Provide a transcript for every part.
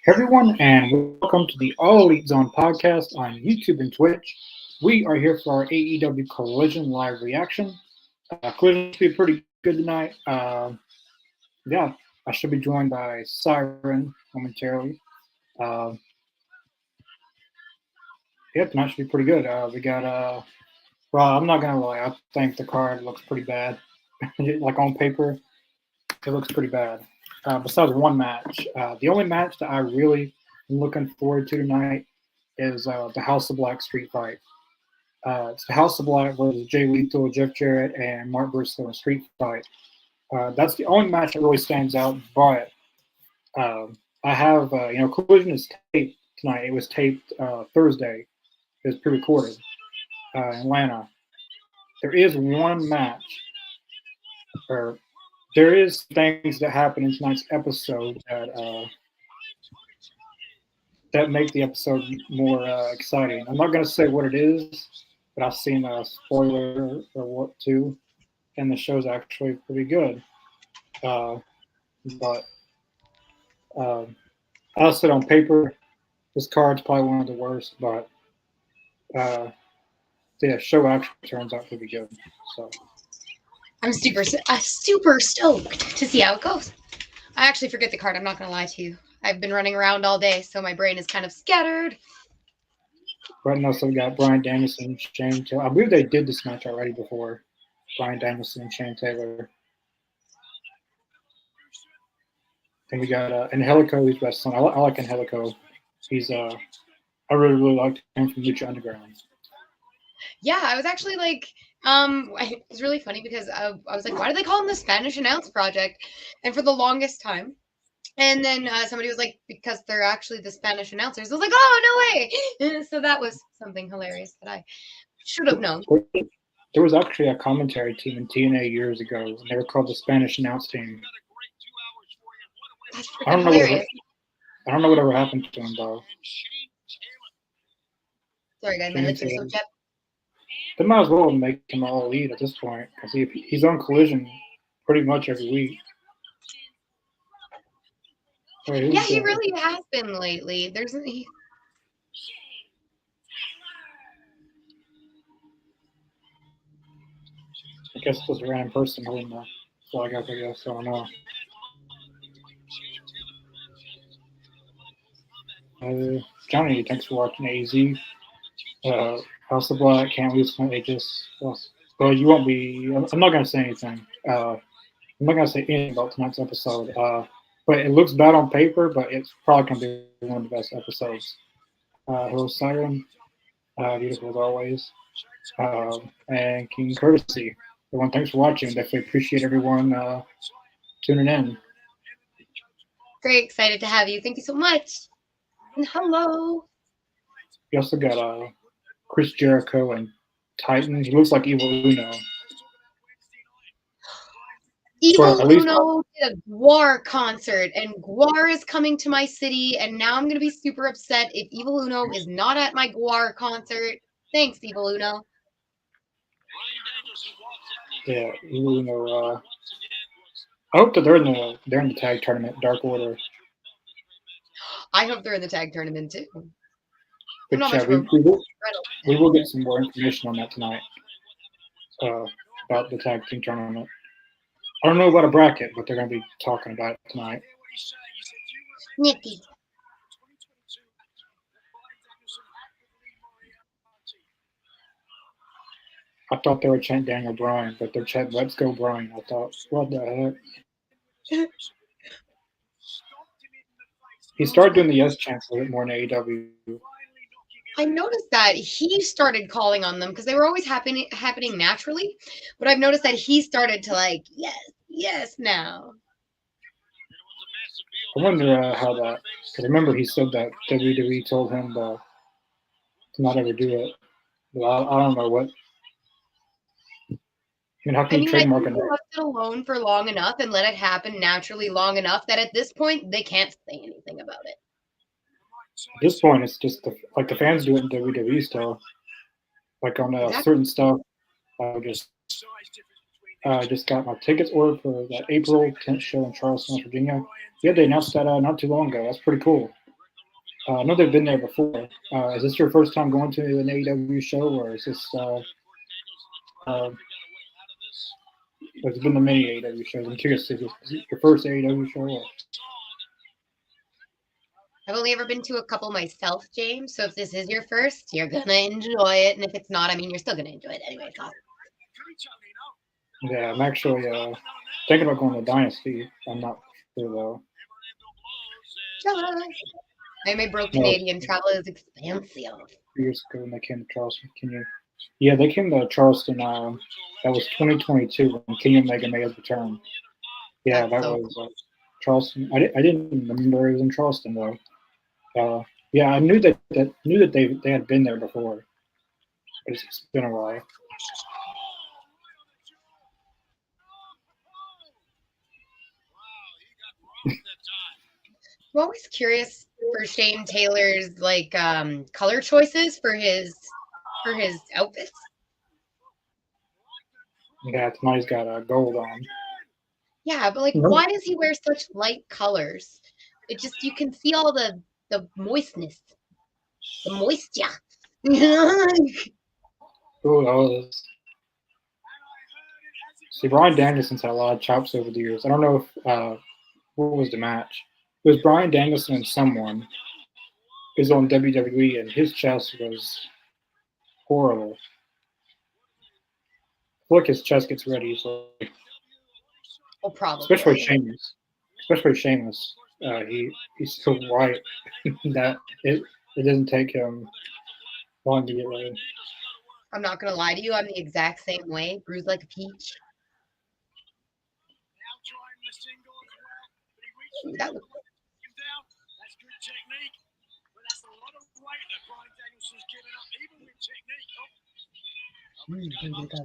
Everyone, and welcome to the All Elite Zone podcast on YouTube and Twitch. We are here for our AEW Collision live reaction. Collision should be pretty good tonight. Yeah, I should be joined by Siren momentarily. Uh, yeah, tonight should be pretty good. We got, well, I'm not going to lie, I think the card looks pretty bad. Like on paper, it looks pretty bad. Besides one match. The only match that I really am looking forward to tonight is the House of Black Street Fight. It's the House of Black versus Jay Lethal, Jeff Jarrett, and Mark Briscoe in a street fight. That's the only match that really stands out. But I have, Collision is taped tonight. It was taped Thursday. It was pre-recorded in Atlanta. There is one match, or there is things that happen in tonight's episode that make the episode more exciting. I'm not going to say what it is, but I've seen a spoiler or what too, and the show's actually pretty good. But I'll say on paper, this card's probably one of the worst, but the show actually turns out pretty good. So I'm super stoked to see how it goes. I actually forget the card. I'm not going to lie to you. I've been running around all day, so my brain is kind of scattered. Right now, so we got Bryan Danielson, Shane Taylor. I believe they did this match already before. Bryan Danielson and Shane Taylor. And we got Angelico, who's wrestling. I like Angelico. He's I really liked him from Lucha Underground. Yeah, I was actually like, it was really funny because I was like, why do they call him the Spanish Announce Project? And for the longest time. And then somebody was like, because they're actually the Spanish announcers. I was like, oh, no way. So that was something hilarious that I should have known. There was actually a commentary team in TNA years ago, and they were called the Spanish Announce Team. That's freaking hilarious. I don't know whatever happened to him, though. Sorry, guys, my lips are so chapped. They might as well make him all elite at this point, because he's on Collision pretty much every week. Yeah, he really has been lately. I guess it's just a random person holding the flag up, I guess. I don't know. Johnny, thanks for watching AZ. House of Black, can't lose tonight. Well, you won't be. I'm not going to say anything. I'm not going to say anything about tonight's episode. But it looks bad on paper, but it's probably going to be one of the best episodes. Hello, Siren. Beautiful as always. And King Courtesy. Everyone, thanks for watching. Definitely appreciate everyone tuning in. Very excited to have you. Thank you so much. And hello. We also got Chris Jericho and Titan. He looks like Evil Uno. Evil Uno did a Guar concert, and Guar is coming to my city, and now I'm going to be super upset if Evil Uno is not at my Guar concert. Thanks, Evil Uno. Yeah, Evil Uno. I hope that they're in the tag tournament, Dark Order. I hope they're in the tag tournament too. But yeah, we will get some more information on that tonight about the tag team tournament. I don't know about a bracket, but they're going to be talking about it tonight. Nicky. I thought they were chanting Daniel Bryan, but they're chanting Let's Go Bryan. I thought, what the heck? He started doing the yes chants a bit more in AEW. I noticed that he started calling on them because they were always happening naturally, but I've noticed that he started to like yes now. I wonder how that. Because remember he said that WWE told him to not ever do it. But I don't know what. How can you trademark it? They left it alone for long enough and let it happen naturally long enough that at this point they can't say anything about it. At this point, it's just the fans do it in WWE still. Like on certain stuff, I just got my tickets ordered for that April 10th show in Charleston, West Virginia. Yeah, they announced that not too long ago. That's pretty cool. I know they've been there before. Is this your first time going to an AEW show, or is this there's been the many AEW shows? I'm curious, is this your first AEW show? Or? I've only ever been to a couple myself, James. So if this is your first, you're gonna enjoy it, and if it's not, I mean, you're still gonna enjoy it anyway. It's awesome. Yeah, I'm actually thinking about going to Dynasty. I'm not sure though. I may broke No, Canadian. Travel is expensive. years ago when they came to Charleston. Can you? Yeah, they came to Charleston. That was 2022 when Kenny Omega made his return. Yeah, That's that so was cool. Charleston. I didn't remember it was in Charleston though. Yeah, I knew that they had been there before. It's been a while. I'm always curious for Shane Taylor's like color choices for his outfits. Yeah, tonight he's got gold on. Yeah, but like, why does he wear such light colors? It just you can see all the moistness, the moisture. See, Brian Danielson's had a lot of chops over the years. I don't know if what was the match. It was Brian Danielson and someone. It was on WWE, and his chest was horrible. I feel like his chest gets ready, so Well, probably. especially Sheamus. He's so white that it doesn't take him long to get ready. I'm not gonna lie to you. I'm the exact same way. Bruised like a peach. Ooh, that looks good. That's good technique, but that's a lot of weight that Brian Danielson's giving up, even with technique.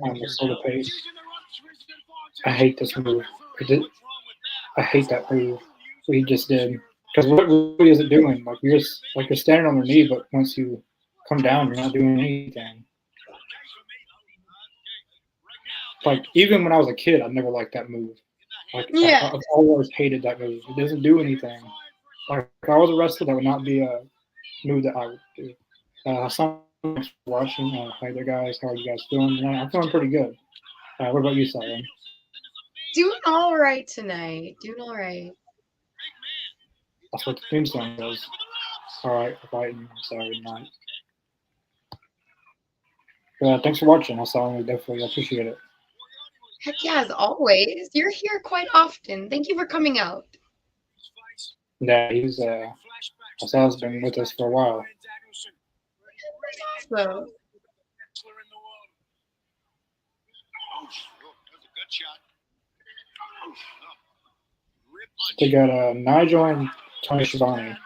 On the soda paste. I hate this move. I hate that move. What he just did. Because what really is it doing? Like you're standing on your knee, but once you come down, you're not doing anything. Like even when I was a kid, I never liked that move. Like I've always hated that move. It doesn't do anything. Like if I was a wrestler, that would not be a move that I would do. Thanks for watching. Hi there, guys. How are you guys doing? I'm feeling pretty good. What about you, Siren? Doing all right tonight. Doing all right. That's what the theme song does. All right, fighting Saturday night. Thanks for watching. I definitely appreciate it. Heck yeah, as always. You're here quite often. Thank you for coming out. Yeah, he's Marcel's been with us for a while. So. They got Nigel and Tony Schiavone.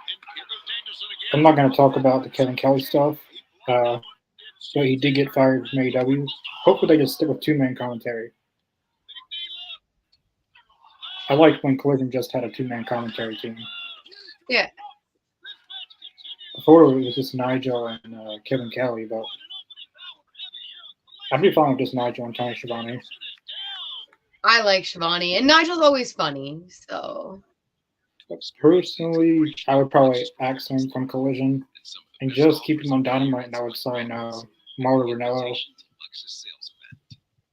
I'm not going to talk about the Kevin Kelly stuff. So he did get fired from AEW. Hopefully they just stick with two-man commentary. I liked when Collision just had a two-man commentary team. Yeah. Before it was just Nigel and Kevin Kelly, but I'd be fine with just Nigel and Tony Schiavone. I like Schiavone, and Nigel's always funny, so. Personally, I would probably axe him from Collision and just keep him on Dynamite, and I would sign Mauro Ranallo.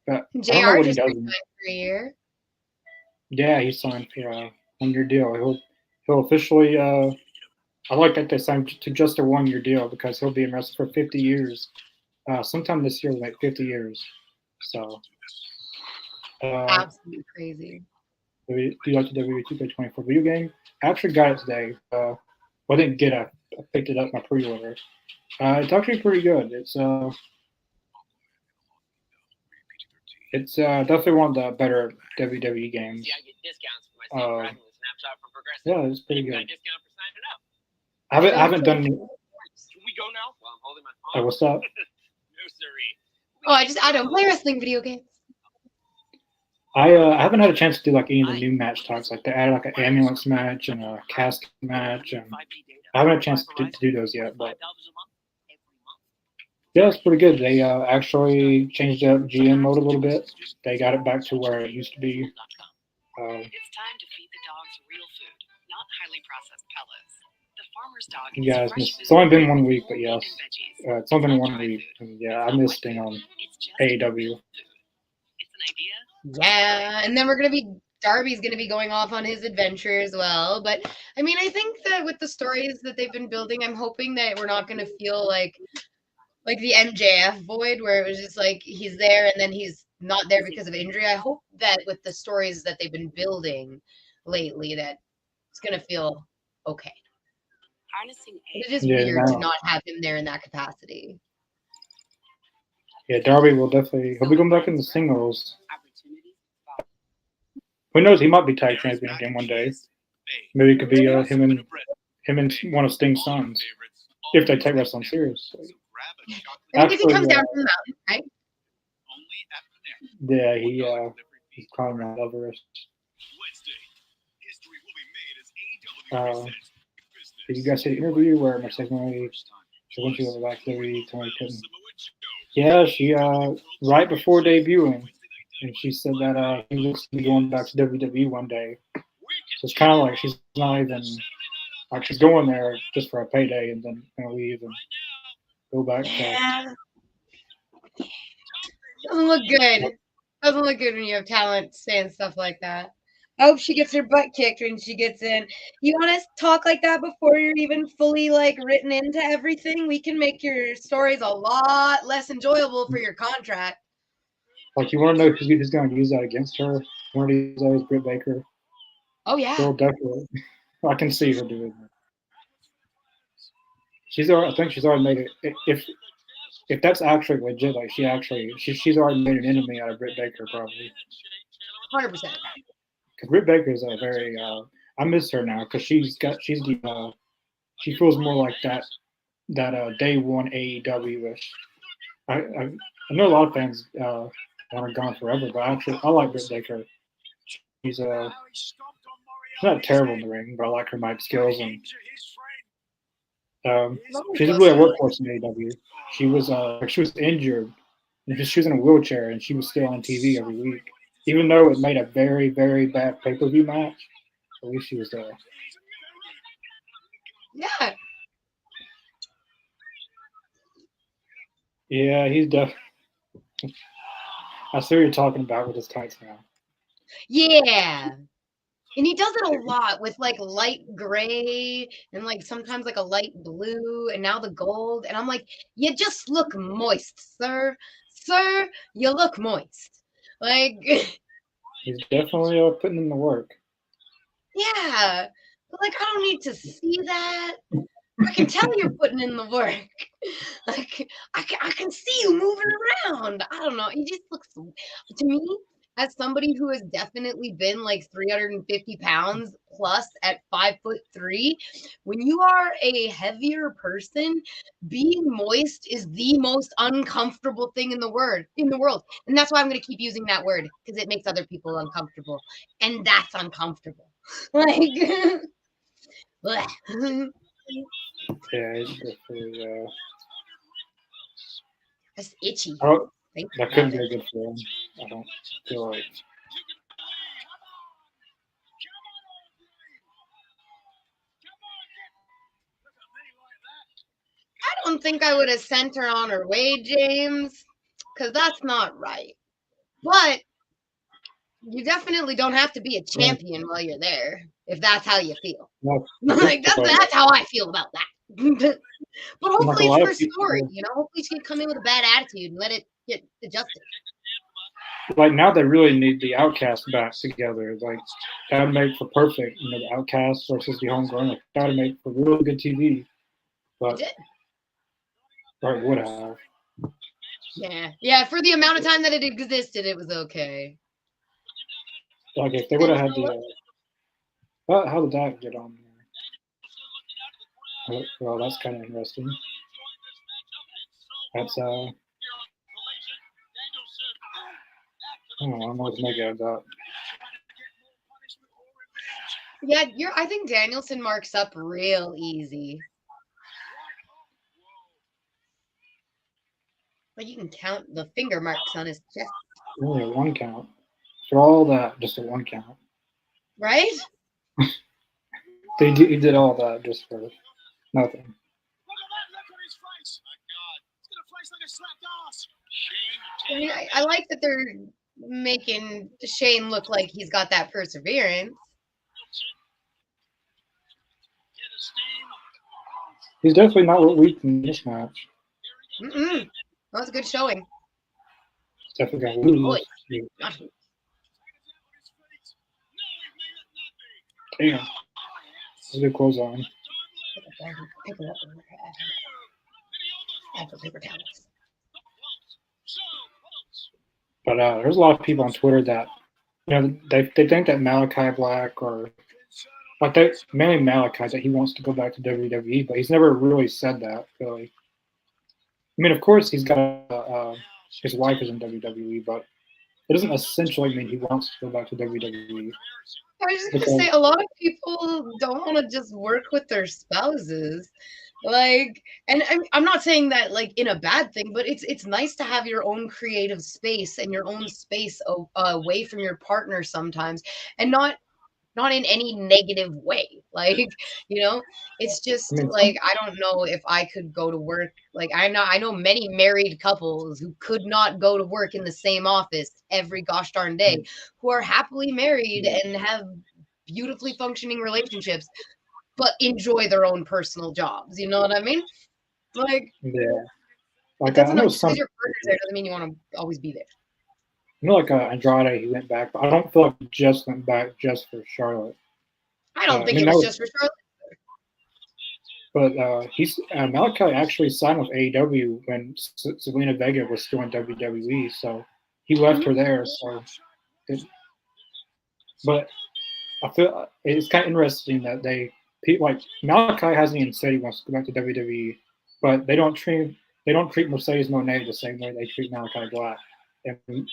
But JR just signed for a year. Yeah, he signed for a 1-year deal. He'll officially. I like that they signed to just a 1-year deal because he'll be in wrestling for 50 years. Sometime this year, like 50 years. So. Absolutely crazy. Do you like the WWE2K24 video game? I actually got it today. Well, I didn't get it. I picked it up my pre-order. It's actually pretty good. It's definitely one of the better WWE games. Yeah, I get discounts for my driving with Snapshot from Progressive. Yeah, it's pretty good. Got a discount for signing up. I haven't done. Can we go now? Well, I'm holding my phone. What's up? No, siree. I don't play wrestling video games. I haven't had a chance to do like any of the new match types. Like they added like an ambulance match and a casket match, and I haven't had a chance to do those yet. But yeah, it's pretty good. They actually changed up GM mode a little bit. They got it back to where it used to be. It's time to feed the dogs real food, not highly processed pellets. The farmer You guys missed. It's only been 1 week, but yes, it's only been 1 week. And yeah, I missed Sting on AEW. Yeah, and then we're gonna be Darby's gonna be going off on his adventure as well. But I mean, I think that with the stories that they've been building, I'm hoping that we're not gonna feel like the MJF void where it was just like he's there and then he's not there because of injury. I hope that with the stories that they've been building lately, that it's gonna feel okay. It is Yeah, weird to no. not have him there in that capacity. Yeah, Darby will definitely. He'll be going back in the singles. Who knows? He might be tag champion again one day. Maybe it could be him and one of Sting's sons if they take wrestling seriously. I think if he comes Actually, down from the mountain, right? Yeah, he's calling Mount Everest. Did you guys see the interview where Mercedes Monet she went to the back WWE Tony couldn't? Yeah, she right before debuting, and she said that he looks to be going back to WWE one day. So it's kind of like she's not even like she's going there just for a payday and then gonna leave and go back. Yeah. Doesn't look good. Doesn't look good when you have talent saying stuff like that. I hope she gets her butt kicked when she gets in. You want to talk like that before you're even fully like written into everything? We can make your stories a lot less enjoyable for your contract. Like you want to know who's going to use that against her? One of these days, Britt Baker. Oh yeah. She'll definitely. I can see her doing that. I think she's already made it. If that's actually legit, like she's already made an enemy out of Britt Baker probably. 100%. Because Britt Baker is a very. I miss her now because she feels more like that day one AEW-ish. I know a lot of fans want her gone forever, but actually I like Britt Baker. She's not terrible in the ring, but I like her mic skills and she's really a workhorse in AEW. She was injured and she was in a wheelchair and she was still on TV every week, even though it made a very very bad pay-per-view match. At least she was there. Yeah. Yeah, he's definitely. I see what you're talking about with his tights now. Yeah. And he does it a lot with like light gray and like sometimes like a light blue and now the gold. And I'm like, you just look moist, sir. Sir, you look moist. Like, He's definitely putting in the work. yeah. But like, I don't need to see that. I can tell you're putting in the work. Like, I can see you moving around. I don't know. He just looks, to me, as somebody who has definitely been like 350 pounds plus at 5'3", when you are a heavier person, being moist is the most uncomfortable thing in the world. And that's why I'm going to keep using that word because it makes other people uncomfortable. And that's uncomfortable. Like, bleh. Yeah, he's definitely. That's itchy. Oh, that could be a good for him. I don't feel like. I don't think I would have sent her on her way, James, because that's not right. But you definitely don't have to be a champion while you're there, if that's how you feel. No, Like that's how I feel about that. But hopefully like it's for a story, you know. Hopefully she can come in with a bad attitude and let it get adjusted. Like now they really need the Outcast back together. Like that would make for perfect, the Outcast versus the Homegrown. Like, that would make for really good TV. But or it would have. Yeah. For the amount of time that it existed, it was okay. Like if they would have had the. How did that get on there? Well, that's kind of interesting. That's I don't know what to make out of that. Yeah, I think Danielson marks up real easy. Like you can count the finger marks on his chest. Only a one count. For all that, just a one count. Right? He did all that just for Nothing. Look at that look on his face. My God. It's going to face like a slapped ass. I mean, I like that they're making Shane look like he's got that perseverance. He's definitely not what weak in this match. That was a good showing. He's definitely gonna Boy, lose. not Damn. That's a good close on. pick it up and for paper towels. But there's a lot of people on Twitter that they think that Malachi Black or like they mainly Malachi that he wants to go back to WWE, but he's never really said that really. I mean, of course, he's got his wife is in WWE, but it doesn't essentially mean he wants to go back to WWE. I was just gonna say, a lot of people don't want to just work with their spouses, like, and I'm not saying that like in a bad thing, but it's nice to have your own creative space and your own space away from your partner sometimes, and not in any negative way. Like, it's just I mean, like I don't know if I could go to work. Like I know many married couples who could not go to work in the same office every gosh darn day, who are happily married and have beautifully functioning relationships, but enjoy their own personal jobs. You know what I mean? Like, yeah, it like I doesn't know just some. because your partner's there doesn't mean you want to always be there. I know like Andrade, he went back, but I don't feel like he just went back just for Charlotte. I don't think I mean, it was just for Charlotte. But he's Malachi actually signed with AEW when Selena Vega was still in WWE, so he left her there. So, but I feel it's kind of interesting that people like Malachi hasn't even said he wants to go back to WWE, but they don't treat Mercedes Moné the same way they treat Malachi Black. And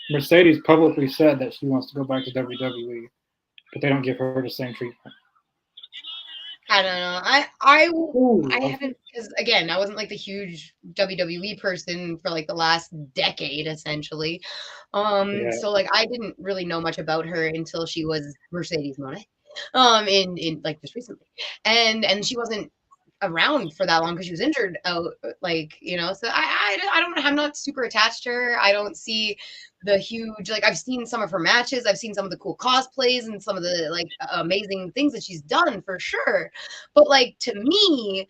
Mercedes publicly said that she wants to go back to WWE, but they don't give her the same treatment. I don't know. I haven't, because again, I wasn't like the huge WWE person for like the last decade essentially. Yeah. So like I didn't really know much about her until she was Mercedes Moné. In like just recently. And she wasn't around for that long because she was injured out, like, so I'm not super attached to her. I don't see the huge, like, I've seen some of her matches, I've seen some of the cool cosplays and some of the like amazing things that she's done for sure, but like to me,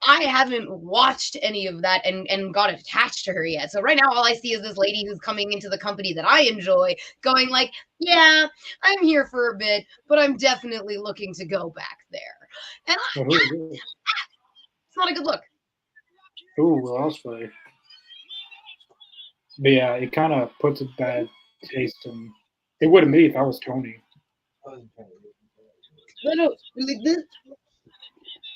I haven't watched any of that and got attached to her yet. So right now, all I see is this lady who's coming into the company that I enjoy, going like, "Yeah, I'm here for a bit, but I'm definitely looking to go back there." And it's not a good look. Ooh, Osprey. But yeah, it kind of puts a bad taste in. It would have me if I was Tony. No, like this.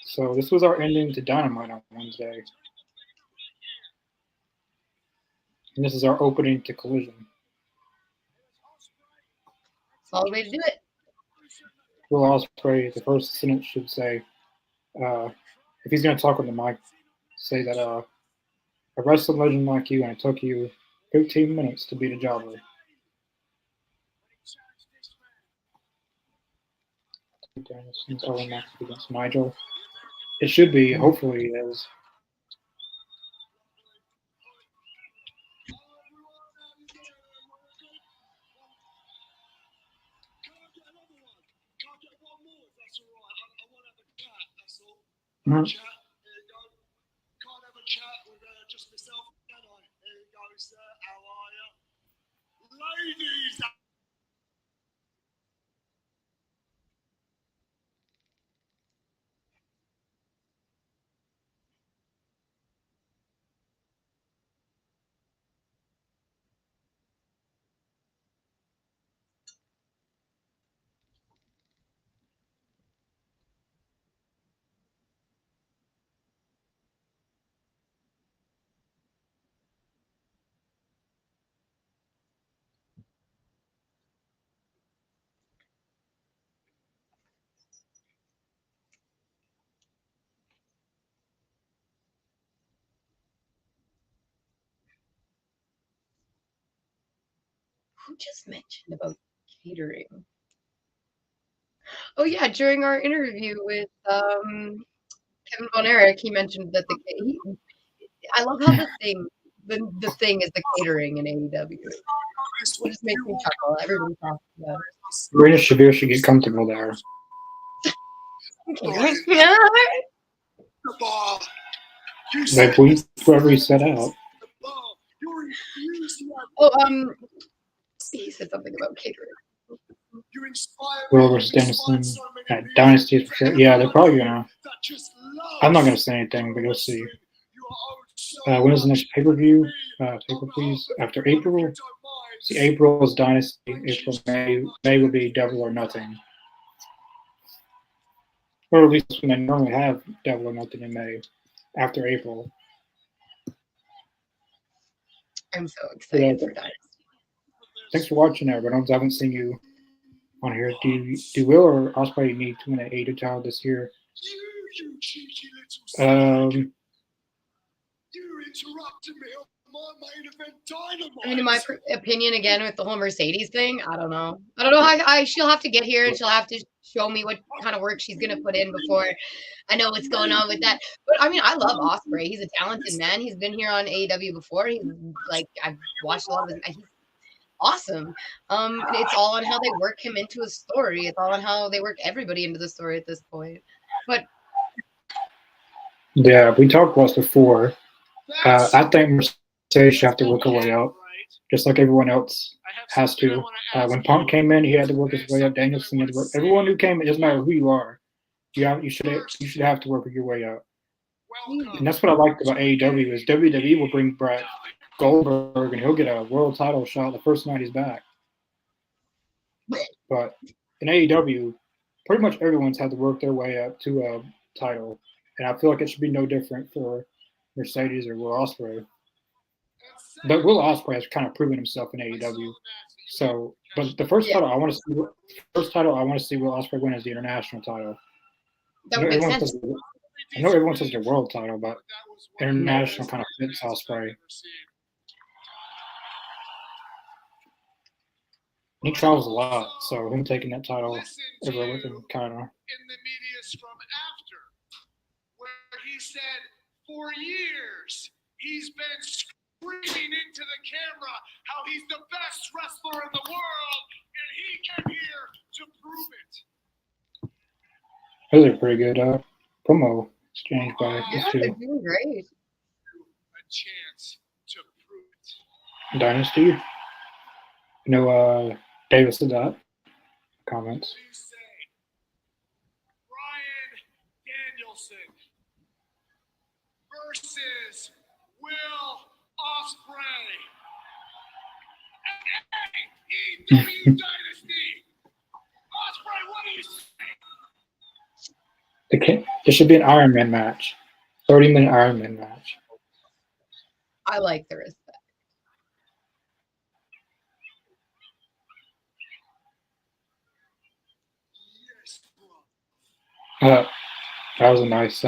So this was our ending to Dynamite on Wednesday, and this is our opening to Collision. It's all the way to do it. Will Osprey, the first sentence should say, if he's going to talk on the mic, say that a wrestling legend like you, and it took you 15 minutes to beat a jobber. Since Owen Max against Nigel. It should be, hopefully, it is. Mhm. Chat, there you go. Can't have a chat with just myself, can I? There you go, sir. How are you? Ladies Who just mentioned about catering? Oh yeah, during our interview with Kevin Von Erich, he mentioned that I love how the thing is the catering in AEW. It just makes me chuckle. Everybody talks about it. Marina Shavir should get comfortable there. Catering? The bar. You Like said whoever he set out. the bar. Your enthusiasm. Oh, he said something about catering. You inspire Will me. versus You Dennison inspire so many at people. Dynasty for sure. Yeah, they're probably gonna. That just love I'm not gonna say anything, but you'll see. You are owed so When is the much. next pay-per-view? Pay-per-views after April. You don't mind. See, April is Dynasty. April, May will be Double or Nothing, or at least when they normally have Double or Nothing in May. After April. I'm so excited for Dynasty. Thanks for watching, everyone. I haven't seen you on here. Do Will or Ospreay need to win an AEW title this year? You cheeky little snake. Um, You interrupted me on my main event Dynamite. I mean, in my opinion, again with the whole Mercedes thing, I don't know. How she'll have to get here and she'll have to show me what kind of work she's gonna put in before I know what's going on with that. But I mean, I love Ospreay. He's a talented man. He's been here on AEW before. He's like I've watched a lot of his. He's awesome. It's all on how they work him into a story. It's all on how they work everybody into the story at this point. But yeah, we talked about this before. I think Mercedes should have to work her way up, just like everyone else has to. When Punk came in, he had to work his way up. Danielson had to work. Everyone who came in, it doesn't matter who you are, you should have to work your way up. And that's what I liked about AEW is WWE will bring Brett Goldberg and he'll get a world title shot the first night he's back. But in AEW, pretty much everyone's had to work their way up to a title, and I feel like it should be no different for Mercedes or Will Ospreay. But Will Ospreay has kind of proven himself in AEW. So, but the first title I want to see Will Ospreay win is the international title. that would make sense. I know everyone says the world title, but international kind of fits Ospreay. He travels a lot, so him taking that title over with him kind of. In the media's from after, where he said for years he's been screaming into the camera how he's the best wrestler in the world, and he came here to prove it. Those are pretty good promo exchange by these They're two. doing great. A chance to prove it. Dynasty. Davis did that. Comments. You say Bryan Danielson versus Will Ospreay. AEW Dynasty. Ospreay, what do you say? It should be an Iron Man match. 30-minute Iron Man match. I like the respect. Yes, bro. That was a nice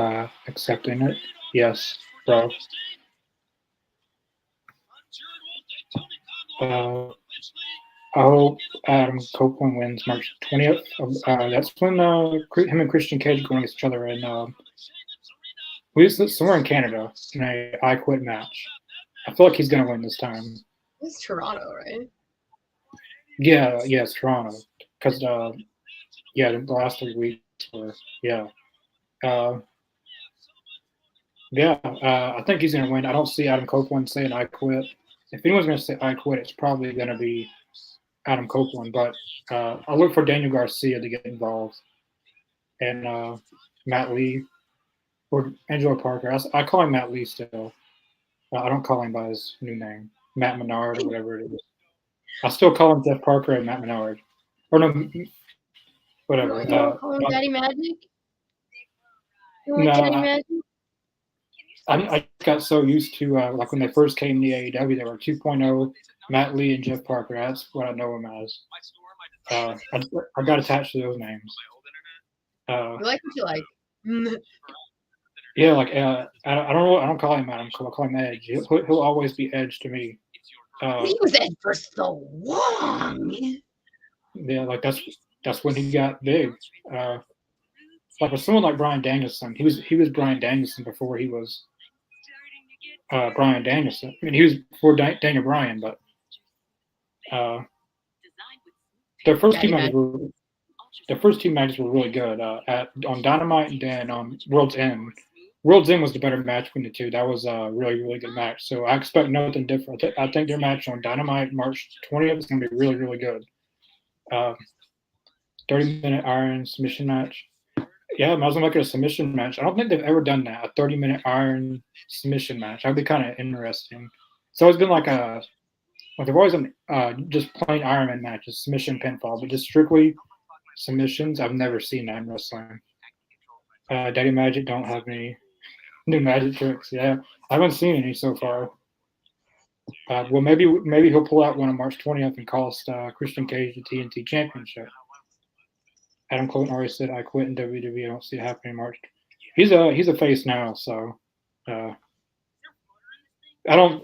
accepting it. Yes, bro. I hope Adam Copeland wins March 20th. That's when him and Christian Cage go against each other in somewhere in Canada in a I Quit match. I feel like he's gonna win this time. It's Toronto, right? Yeah, it's Toronto. Because the last 3 weeks were I think he's gonna win. I don't see Adam Copeland saying I quit. If anyone's gonna say I quit, it's probably gonna be Adam Copeland. But I look for Daniel Garcia to get involved, and Matt Lee or Angelo Parker. I call him Matt Lee still. I don't call him by his new name, Matt Menard or whatever it is. I still call him Jeff Parker and Matt Menard. Or no, whatever. You don't call him Daddy Magic? You No, like Daddy Magic? I got so used to like when they first came to AEW, they were 2.0, Matt Lee and Jeff Parker. That's what I know him as. I got attached to those names. You like what you like. Yeah, like I don't call him Adam. I call him Edge. He'll always be Edge to me. He was Ed for so long. Yeah, like that's when he got big. like with someone like Bryan Danielson, he was Bryan Danielson before he was Bryan Danielson. I mean, he was before Daniel Bryan, but their first two matches were really good on Dynamite and then on World's End. World's End was the better match between the two. That was a really, really good match. So I expect nothing different. I think their match on Dynamite March 20th is going to be really, really good. 30-minute Iron submission match. Yeah, I was going to make it a submission match. I don't think they've ever done that, a 30-minute Iron submission match. That would be kind of interesting. It's always been like they've always done just plain Iron Man matches, submission pinfall, but just strictly submissions. I've never seen that in wrestling. Daddy Magic don't have any new magic tricks. Yeah, I haven't seen any so far. Well, maybe he'll pull out one on March 20th and cost Christian Cage the TNT Championship. Adam Cole already said, "I quit in WWE. I don't see it happening in March." He's a face now, so I don't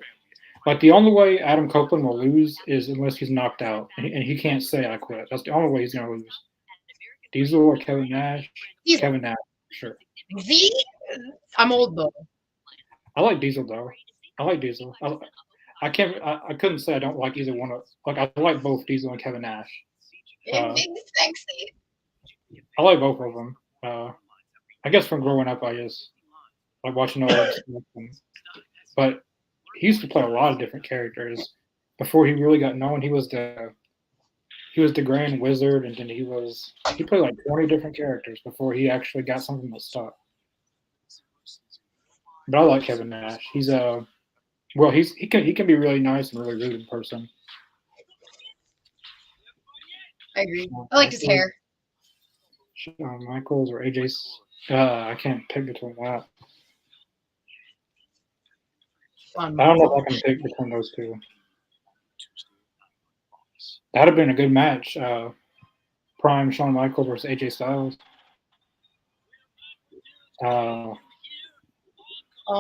like the only way Adam Copeland will lose is unless he's knocked out, and he can't say "I quit." That's the only way he's gonna lose. Diesel or Kevin Nash? Kevin Nash, sure. See, I'm old though. I like Diesel though. I like Diesel. I couldn't say I don't like either one of. Like I like both Diesel and Kevin Nash. Big sexy. I like both of them. I guess from growing up, I just like watching all that stuff. But he used to play a lot of different characters before he really got known. He was the Grand Wizard, and then he played like 20 different characters before he actually got something that stuck. But I like Kevin Nash. He can be really nice and really rude in person. I agree. I liked his hair. Shawn Michaels or AJ's. I can't pick between that. I don't know if I can pick between those two. That'd have been a good match. Prime Shawn Michaels versus AJ Styles. Oh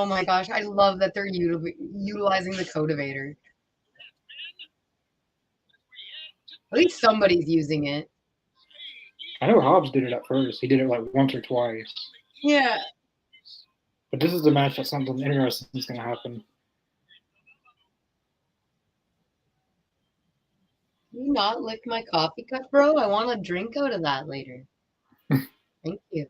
my gosh, I love that they're utilizing the Cotivator. At least somebody's using it. I know Hobbs did it at first. He did it like once or twice. Yeah. But this is the match that something interesting is going to happen. You not lick my coffee cup, bro? I want a drink out of that later. Thank you.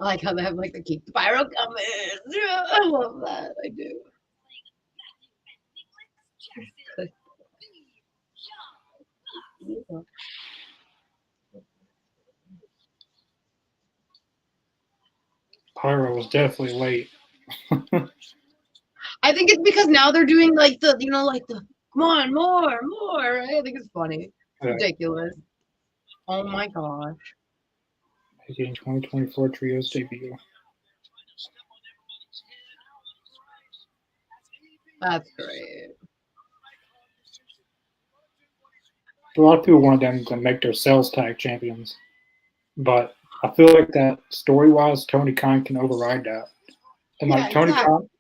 I like how they have like the keep the pyro coming. I love that. I do. Pyro was definitely late. I think it's because now they're doing like the come on, more. Right? I think it's funny. It's ridiculous. Oh my gosh. Making 2024 Trios debut. That's great. A lot of people wanted them to make their sales tag champions, but I feel like that story-wise, Tony Khan can override that. And like Tony Khan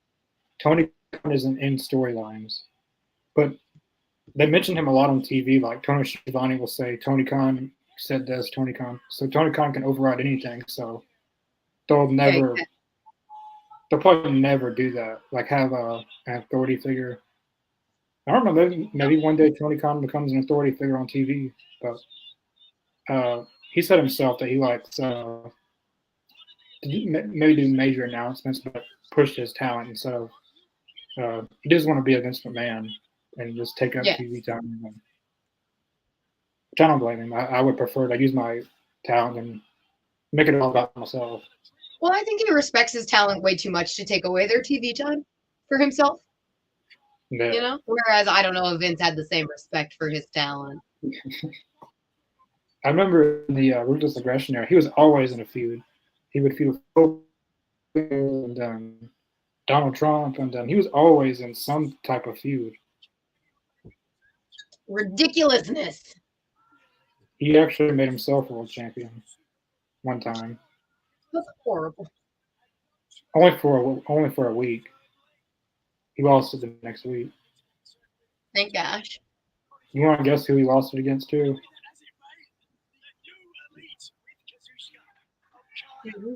isn't in storylines, but they mention him a lot on TV. Like Tony Schiavone will say, "Tony Khan said this." Tony Khan, so Tony Khan can override anything. So they'll probably never do that. Like have an authority figure. I don't know. Maybe one day Tony Khan becomes an authority figure on TV. But he said himself that he likes maybe do major announcements, but push his talent instead of he doesn't want to be a Vince McMahon and just take up TV time. Which I don't blame him. I would prefer to use my talent and make it all about myself. Well, I think he respects his talent way too much to take away their TV time for himself. Yeah. You know? Whereas I don't know if Vince had the same respect for his talent. I remember in the Ruthless Aggression era, he was always in a feud. He would feud with and Donald Trump, and he was always in some type of feud. Ridiculousness. He actually made himself world champion one time. That's horrible. Only for a week. He lost it the next week. Thank gosh. You want to guess who he lost it against too?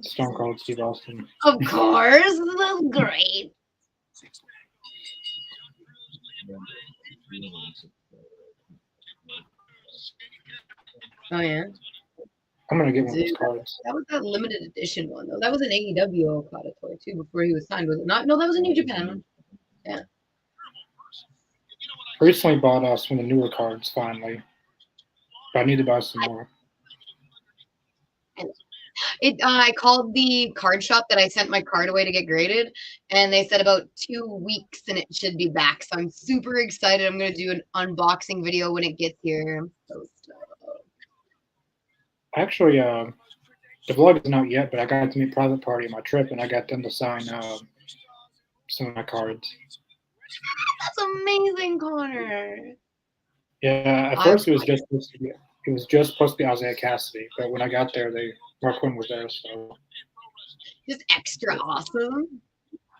Stone Cold Steve Austin. Of course, that's great. Oh yeah. I'm gonna get one of those cards. That was that limited edition one though. That was an AEW Okada toy too before he was signed, was it not? No, that was a New Japan one. Yeah. I recently bought us one of the newer cards finally, but I need to buy some more. I called the card shop that I sent my card away to get graded, and they said about 2 weeks and it should be back. So I'm super excited. I'm gonna do an unboxing video when it gets here. I'm so stoked. Actually, the vlog isn't out yet, but I got to meet Private Party on my trip, and I got them to sign some of my cards. That's amazing, Connor. Yeah, at first it was just supposed to be Isaiah Cassidy, but when I got there, Mark Quinn was there, so Just extra awesome.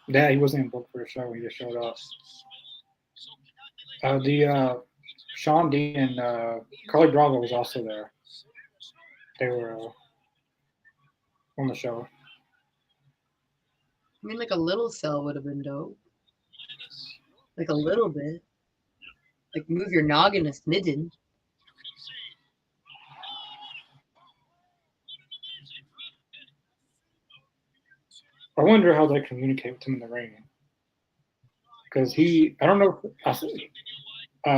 yeah, he wasn't even booked for a show; he just showed up. The Sean Dean and Carly Bravo was also there. They were on the show. I mean, like a little cell would have been dope. Like a little bit. Like move your noggin a smidgen. I wonder how they communicate with him in the ring. Because I don't know,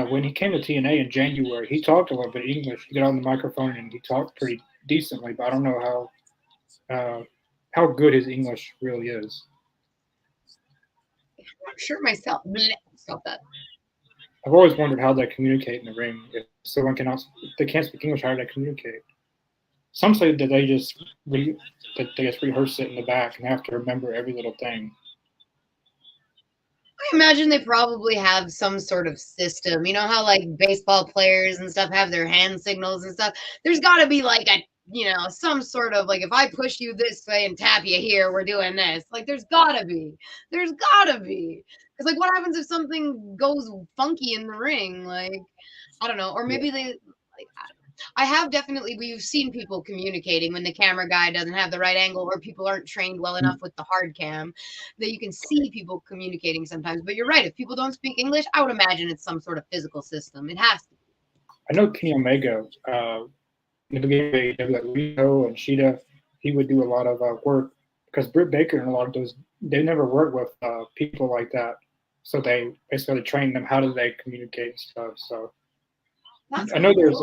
when he came to TNA in January, he talked a little bit English. He got on the microphone and he talked pretty decently, but I don't know how good his English really is. I'm sure myself. Blech, stop that. I've always wondered how they communicate in the ring. If they can't speak English, how do they communicate? Some say that they just rehearse it in the back and have to remember every little thing. I imagine they probably have some sort of system. You know how like baseball players and stuff have their hand signals and stuff? There's got to be like some sort of like, if I push you this way and tap you here, we're doing this. Like there's got to be. Because like what happens if something goes funky in the ring? Like, I don't know. Or maybe they like, I have definitely, we've seen people communicating when the camera guy doesn't have the right angle or people aren't trained well enough with the hard cam, that you can see people communicating sometimes. But you're right. If people don't speak English, I would imagine it's some sort of physical system. It has to be. I know Kenny Omega, in the beginning of like Rico and Sheeta, he would do a lot of work because Britt Baker and a lot of those, they never worked with people like that. So they basically trained them how do they communicate and stuff. So I know there's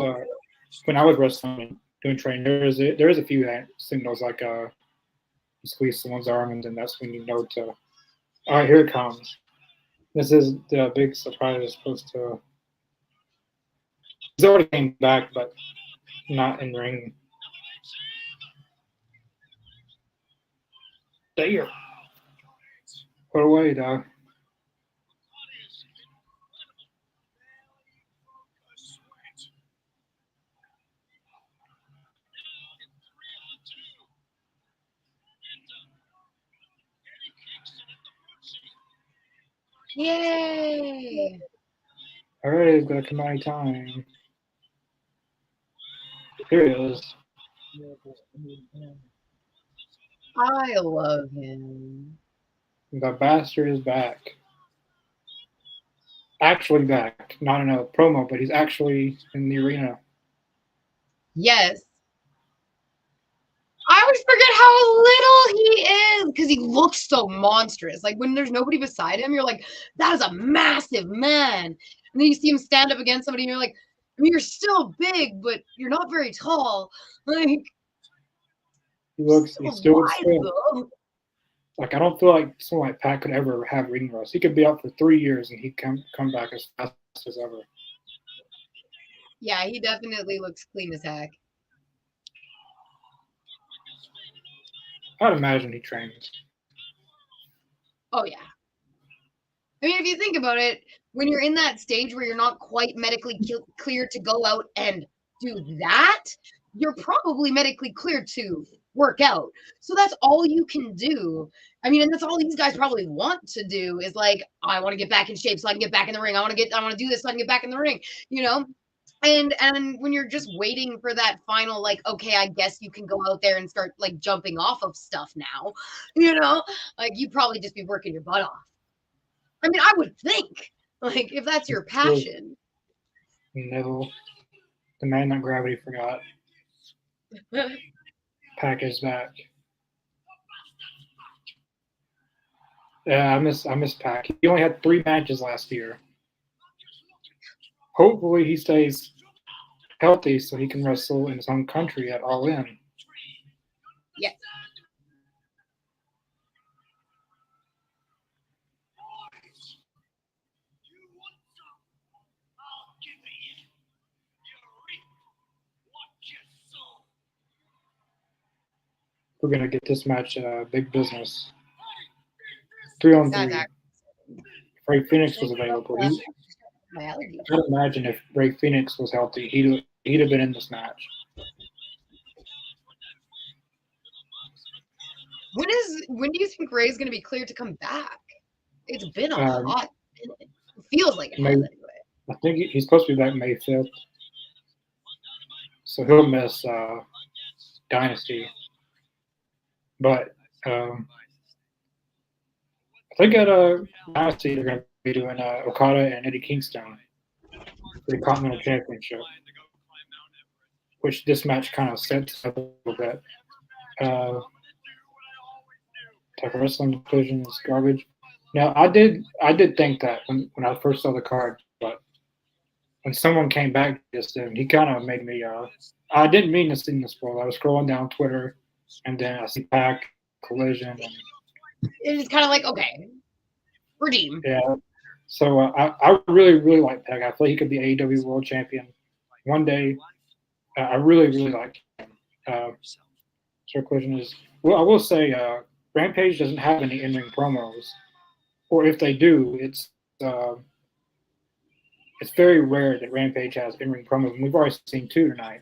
when I was wrestling doing training, there is a few signals like you squeeze someone's arm and then that's when you know to. All right, here it comes. This is the big surprise. It's supposed to. He's already came back, but not in ring. There. Put away, dog. Yay! All right, it's gonna come any time. Here it is. I love him. The bastard is back. Actually back. Not in a promo, but he's actually in the arena. Yes. I always forget how little he is because he looks so monstrous. Like when there's nobody beside him, you're like, that is a massive man. And then you see him stand up against somebody and you're like, I mean, you're still big, but you're not very tall. Like, He still looks good. though. Like I don't feel like someone like Pat could ever have ring rust. He could be out for 3 years and he'd come back as fast as ever. Yeah, he definitely looks clean as heck. I'd imagine he trains. Oh, yeah. I mean, if you think about it, when you're in that stage where you're not quite medically cleared to go out and do that, you're probably medically cleared to work out. So that's all you can do. I mean, and that's all these guys probably want to do is like, I want to get back in shape so I can get back in the ring. I want to do this so I can get back in the ring, you know? And when you're just waiting for that final, like, okay, I guess you can go out there and start like jumping off of stuff now, like you'd probably just be working your butt off. I mean, I would think, like, if that's your passion. Neville, the man that gravity forgot. Pac is back. Yeah, I miss Pac. He only had 3 matches last year. Hopefully he stays healthy so he can wrestle in his own country at All In. Yes. We're gonna get this match big business. 3-on-3. Ray Phoenix was available. I'd imagine if Ray Phoenix was healthy, he'd have been in this match. When do you think Ray's gonna be cleared to come back? It's been a hot minute. It feels like it has anyway. I think he's supposed to be back May 5th. So he'll miss Dynasty. But I think at Dynasty they're going to be doing Okada and Eddie Kingston for the Continental Championship, which this match kind of sets up a little bit. Type of wrestling division is garbage. Now I did think that when I first saw the card, but when someone came back just then, he kind of made me. I didn't mean to see this spoil. I was scrolling down Twitter, and then I see Pac Collision. And it's kind of like, okay, redeem. Yeah. So I really like Pac. I feel like he could be AEW World Champion one day. I really like him. So Collision is. Well, I will say Rampage doesn't have any in-ring promos, or if they do, it's very rare that Rampage has in-ring promos. And we've already seen 2 tonight.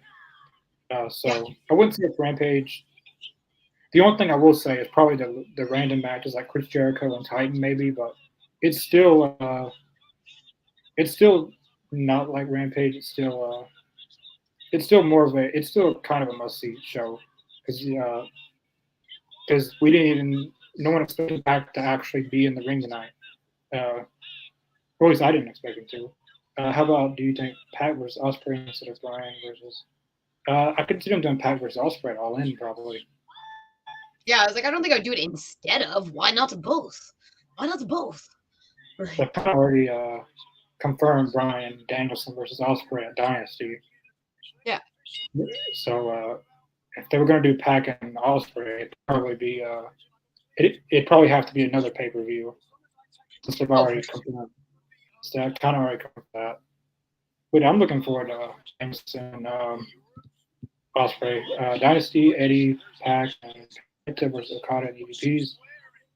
So I wouldn't say it's Rampage. The only thing I will say is probably the random matches like Chris Jericho and Titan maybe, but it's still not like Rampage. It's still more of it's still kind of a must-see show because no one expected Pac to actually be in the ring tonight. Or at least I didn't expect him to. How about, do you think Pac versus Ospreay instead of Bryan versus? I could see him doing Pac versus Ospreay All In probably. Yeah, I was like, I don't think I'd do it instead of. Why not both? Why not both? They've kind of already confirmed Bryan Danielson versus Ospreay at Dynasty. Yeah. So if they were going to do Pac and Ospreay, it'd probably be it'd probably have to be another pay-per-view since they've already confirmed. So I kind of already covered that. But I'm looking forward to Danielson, Ospreay, Dynasty, Eddie, Pac, and Penta versus Okada and EVPs.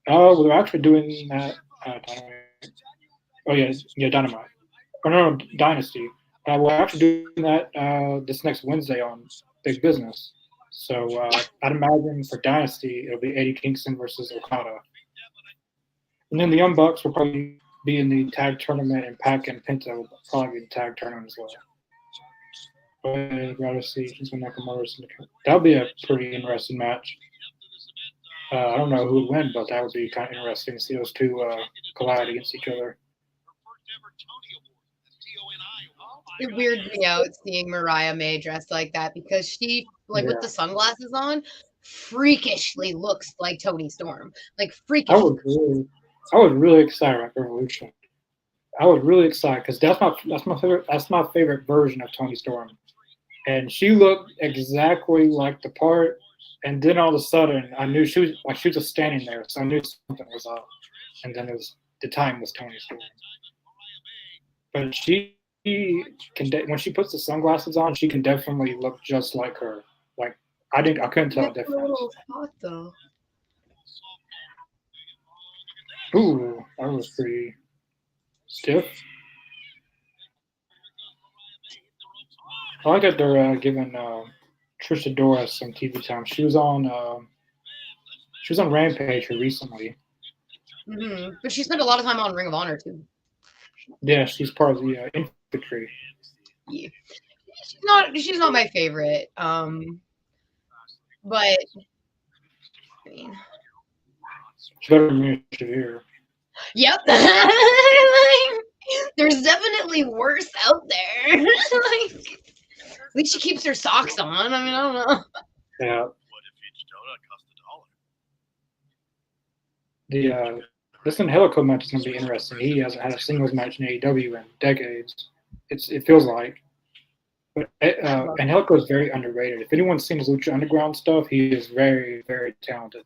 Well, they're actually doing that. Dynamite. Oh yeah, Dynamite. Oh no, Dynasty. We're actually doing that this next Wednesday on Big Business. So I'd imagine for Dynasty it'll be Eddie Kingston versus Okada, and then the Young Bucks will probably be in the tag tournament, and Pac and Penta will probably be in the tag tournament as well. But I'd rather see Shinsuke Nakamura. That'll be a pretty interesting match. I don't know who would win, but that would be kind of interesting to see those 2 collide against each other. It weirds me out seeing Mariah May dressed like that because she, with the sunglasses on, freakishly looks like Toni Storm. Like freakishly. I was really excited about Revolution. I was really excited because that's my favorite version of Toni Storm, and she looked exactly like the part. And then all of a sudden, I knew she was just standing there, so I knew something was up. And then the time was Toni Storm. But she can, when she puts the sunglasses on, she can definitely look just like her. Like I couldn't tell the difference. A little hot though. Ooh, that was pretty stiff. I like that they're giving Trisha Doris some TV time. She was on Rampage here recently. But she spent a lot of time on Ring of Honor too. Yeah, she's part of the infantry. Yeah. She's not my favorite. But I mean, She's better than Mia Shavir. yep. There's definitely worse out there. Like, at least she keeps her socks on. I mean, I don't know. Yeah. What if each donut cost $1? This Angelico match is going to be interesting. He hasn't had a singles match in AEW in decades. It feels like. But Angelico is very underrated. If anyone's seen his Lucha Underground stuff, he is very, very talented.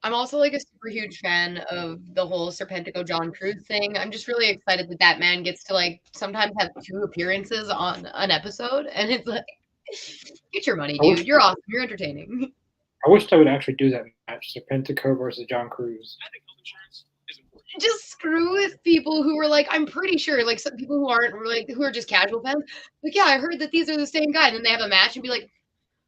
I'm also like a super huge fan of the whole Serpentico John Cruz thing. I'm just really excited that man gets to like sometimes have 2 appearances on an episode, and it's like, get your money, dude. You're awesome. You're entertaining. I wish they would actually do that match, Serpentico versus John Cruz. Just screw with people who were like, I'm pretty sure, like some people who aren't like who are just casual fans. Like, yeah, I heard that these are the same guy, and then they have a match and be like,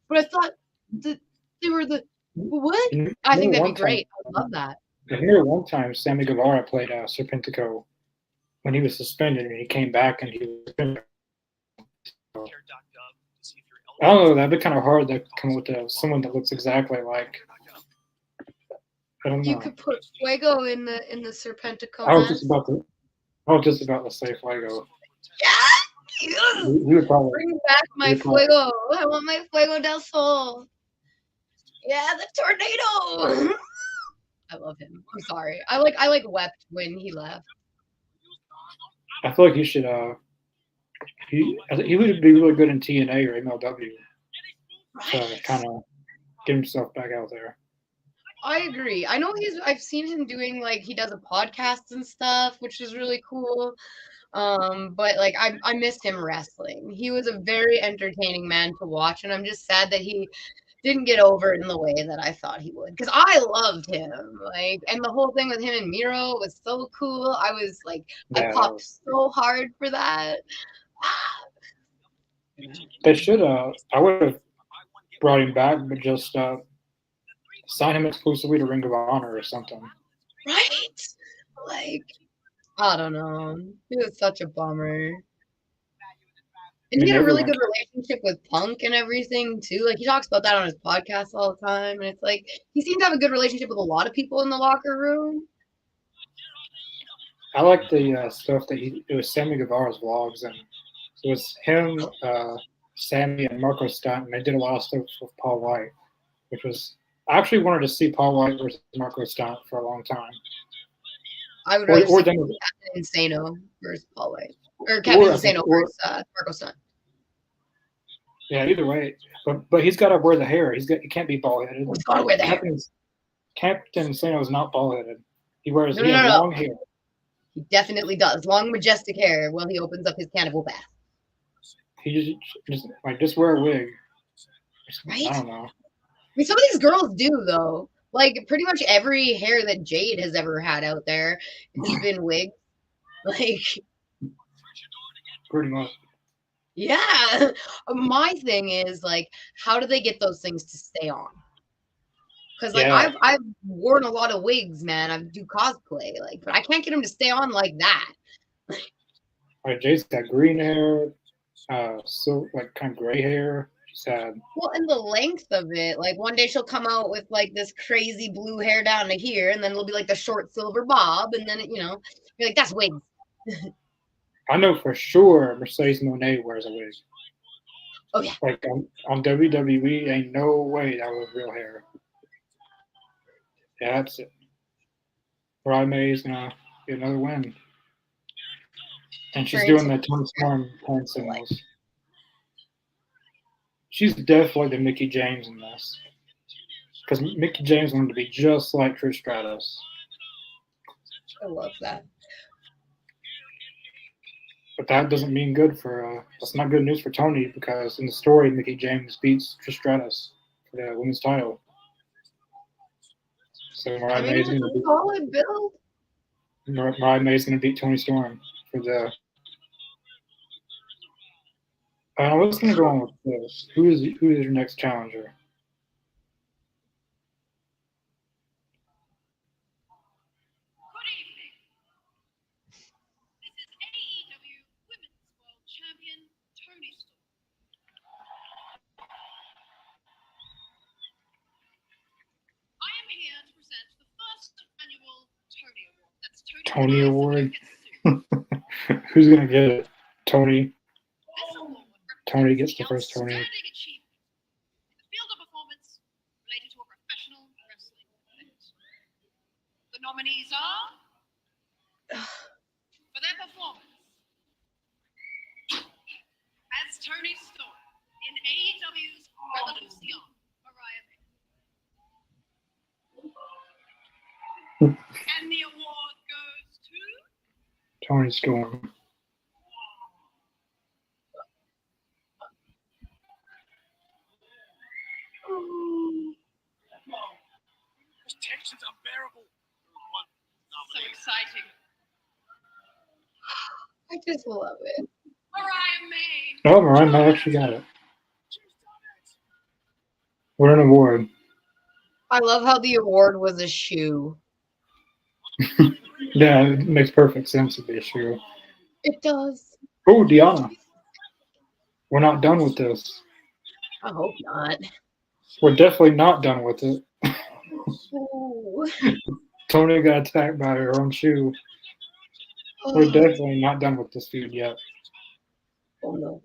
but I thought that they were the what? I think that'd be great. I love that. I remember one time Sammy Guevara played Serpentico when he was suspended, and he came back and he was suspended. I don't know. That'd be kind of hard to come up with someone that looks exactly like. I don't know. You could put Fuego in the Serpentico. I was just about to say Fuego. Yeah. He would probably Bring back my Fuego. I want my Fuego del Sol. Yeah, the tornado. I love him. I'm sorry. I wept when he left. I feel like he should. He would be really good in TNA or MLW. To kind of get himself back out there. I agree. I know I've seen him doing like he does a podcast and stuff, which is really cool. But like I missed him wrestling. He was a very entertaining man to watch, and I'm just sad that he didn't get over in the way that I thought he would. Because I loved him. Like, and the whole thing with him and Miro was so cool. I was like, I popped so hard for that. They should I would have brought him back, but just sign him exclusively to Ring of Honor or something. Right? Like, I don't know. He was such a bummer. And he had a really good relationship with Punk and everything, too. Like, he talks about that on his podcast all the time. And it's like, he seemed to have a good relationship with a lot of people in the locker room. I like the stuff that it was Sammy Guevara's vlogs, and it was him, Sammy, and Marco Stunt, and they did a lot of stuff with Paul White, which was, I actually wanted to see Paul White versus Marco Stunt for a long time. I would rather see Captain Insano versus Paul White. Or Captain Insano versus Marco Stunt. Yeah, either way. But he's got to wear the hair. He can't be bald headed. He's got to wear the hair. Captain Insano is not bald headed. He has long hair. He definitely does. Long, majestic hair while he opens up his cannibal bath. He just wear a wig. Right? I don't know. I mean, some of these girls do, though. Like, pretty much every hair that Jade has ever had out there has been wigged. Like, pretty much. Yeah. My thing is, like, how do they get those things to stay on? Because, like, I've worn a lot of wigs, man. I do cosplay, like, but I can't get them to stay on like that. All right, Jade's got green hair, so like kind of gray hair. Well, and the length of it, like one day she'll come out with like this crazy blue hair down to here, and then it'll be like the short silver bob, and then you're like, that's wigs. I know for sure Mercedes Moné wears a wig. Oh yeah. Like on WWE, ain't no way that was real hair. Yeah, that's it. Brian May's gonna get another win, and she's doing the Tony Storm hand signals. She's definitely the Mickie James in this. Because Mickie James wanted to be just like Trish Stratus. I love that. But that doesn't mean good that's not good news for Tony, because in the story, Mickie James beats Trish Stratus for the women's title. So Mariah May's going to beat Tony Storm for the What's gonna go on with this? Who is your next challenger? Good evening. This is AEW Women's World Champion Tony Storm. I am here to present the first annual Tony Award. That's Tony Award. This Who's gonna get it? Tony. award Tony represents gets the first Tony. outstanding achievement in the field of performance related to a professional wrestling event. The nominees are for their performance as Tony Storm in AEW's Revolution, Mariah May. And the award goes to Tony Storm. This tension's unbearable. One so nominee. exciting. I just love it. Mariah May. Oh, Mariah May actually got it. What an award. I love how the award was a shoe. Yeah, it makes perfect sense to be a shoe. It does. Oh, Deanna. We're not done with this. I hope not. We're definitely not done with it. Ooh. Tony got attacked by her own shoe. We're definitely not done with this feud yet. Oh no.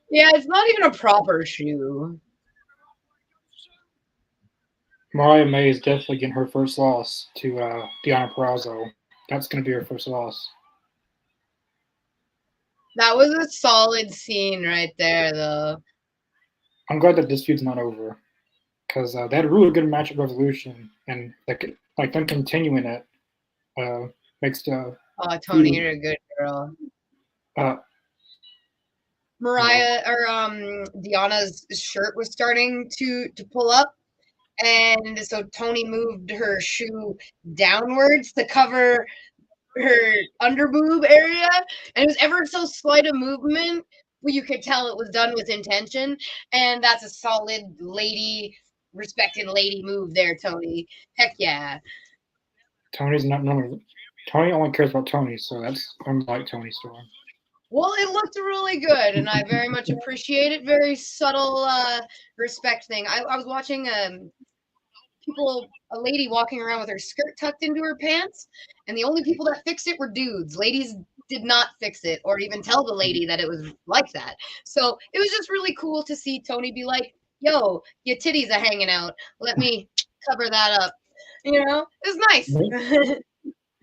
Yeah, it's not even a proper shoe. Mariah May is definitely getting her first loss to Deanna Purrazzo. That's going to be her first loss. That was a solid scene right there, though. I'm glad that this feud's not over because they had a really good match at Revolution, and like them continuing it makes the Oh, Tony, you're a good girl. Mariah or Deanna's shirt was starting to pull up, and so Tony moved her shoe downwards to cover her underboob area, and it was ever so slight a movement, but you could tell it was done with intention, and that's a solid lady, respected lady move there, Tony. Heck yeah. Tony's not normally. Tony only cares about Tony, so that's unlike Tony Storm. Well, it looked really good, and I very much appreciate it. Very subtle respect thing. I was watching a lady walking around with her skirt tucked into her pants, and the only people that fixed it were dudes. Ladies did not fix it or even tell the lady that it was like that. So it was just really cool to see Tony be like, yo, your titties are hanging out. Let me cover that up. You know, it was nice.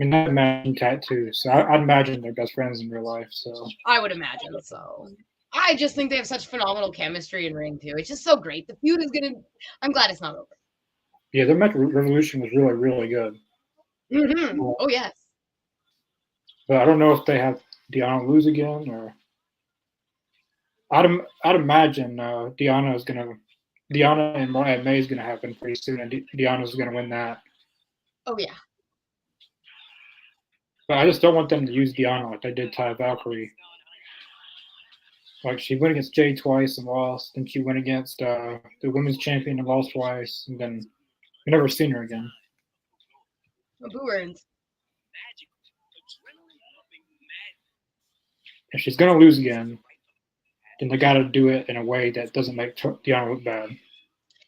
I mean, not imagine tattoos, so I'd imagine they're best friends in real life. So I would imagine so. I just think they have such phenomenal chemistry in ring too. It's just so great. The feud is gonna. I'm glad it's not over. yeah, their match at Revolution was really, really good. Mm-hmm. Oh yes. But I don't know if they have Deanna lose again, or I'd imagine Deanna and Mariah May is gonna happen pretty soon, and Deanna's gonna win that. Oh yeah. But I just don't want them to use Deanna like they did Ty Valkyrie. Like she went against Jay twice and lost, and she went against the women's champion and lost twice, and then we never seen her again. Boo earns. If she's gonna lose again, then they gotta do it in a way that doesn't make Deanna look bad.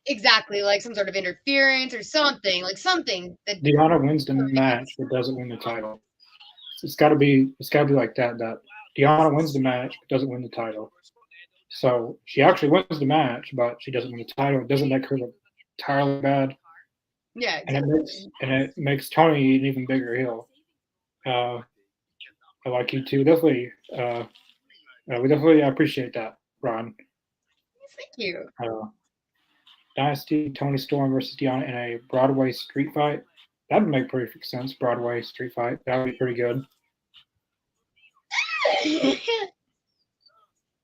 Exactly, like some sort of interference or something, like something that Deanna wins the match but doesn't win the title. It's gotta be like that. That Deanna wins the match but doesn't win the title. So she actually wins the match, but she doesn't win the title. It doesn't make her look entirely bad. Yeah, exactly. And it makes Tony an even bigger heel. I like you too. Definitely, we definitely appreciate that, Ron. Thank you. Dynasty Tony Storm versus Deanna in a Broadway street fight. That would make perfect sense. Broadway street fight. That would be pretty good.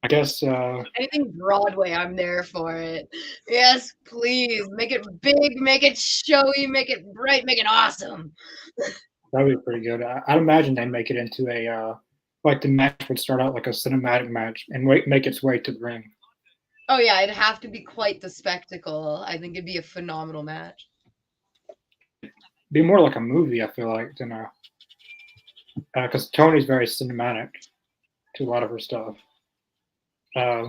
I guess Anything Broadway, I'm there for it. Yes, please. Make it big, make it showy, make it bright, make it awesome. that'd be pretty good. I'd imagine they'd make it into a like the match would start out like a cinematic match and make its way to the ring. Oh yeah, it'd have to be quite the spectacle. I think it'd be a phenomenal match. Be more like a movie, I feel like, than a because Tony's very cinematic to a lot of her stuff. Uh,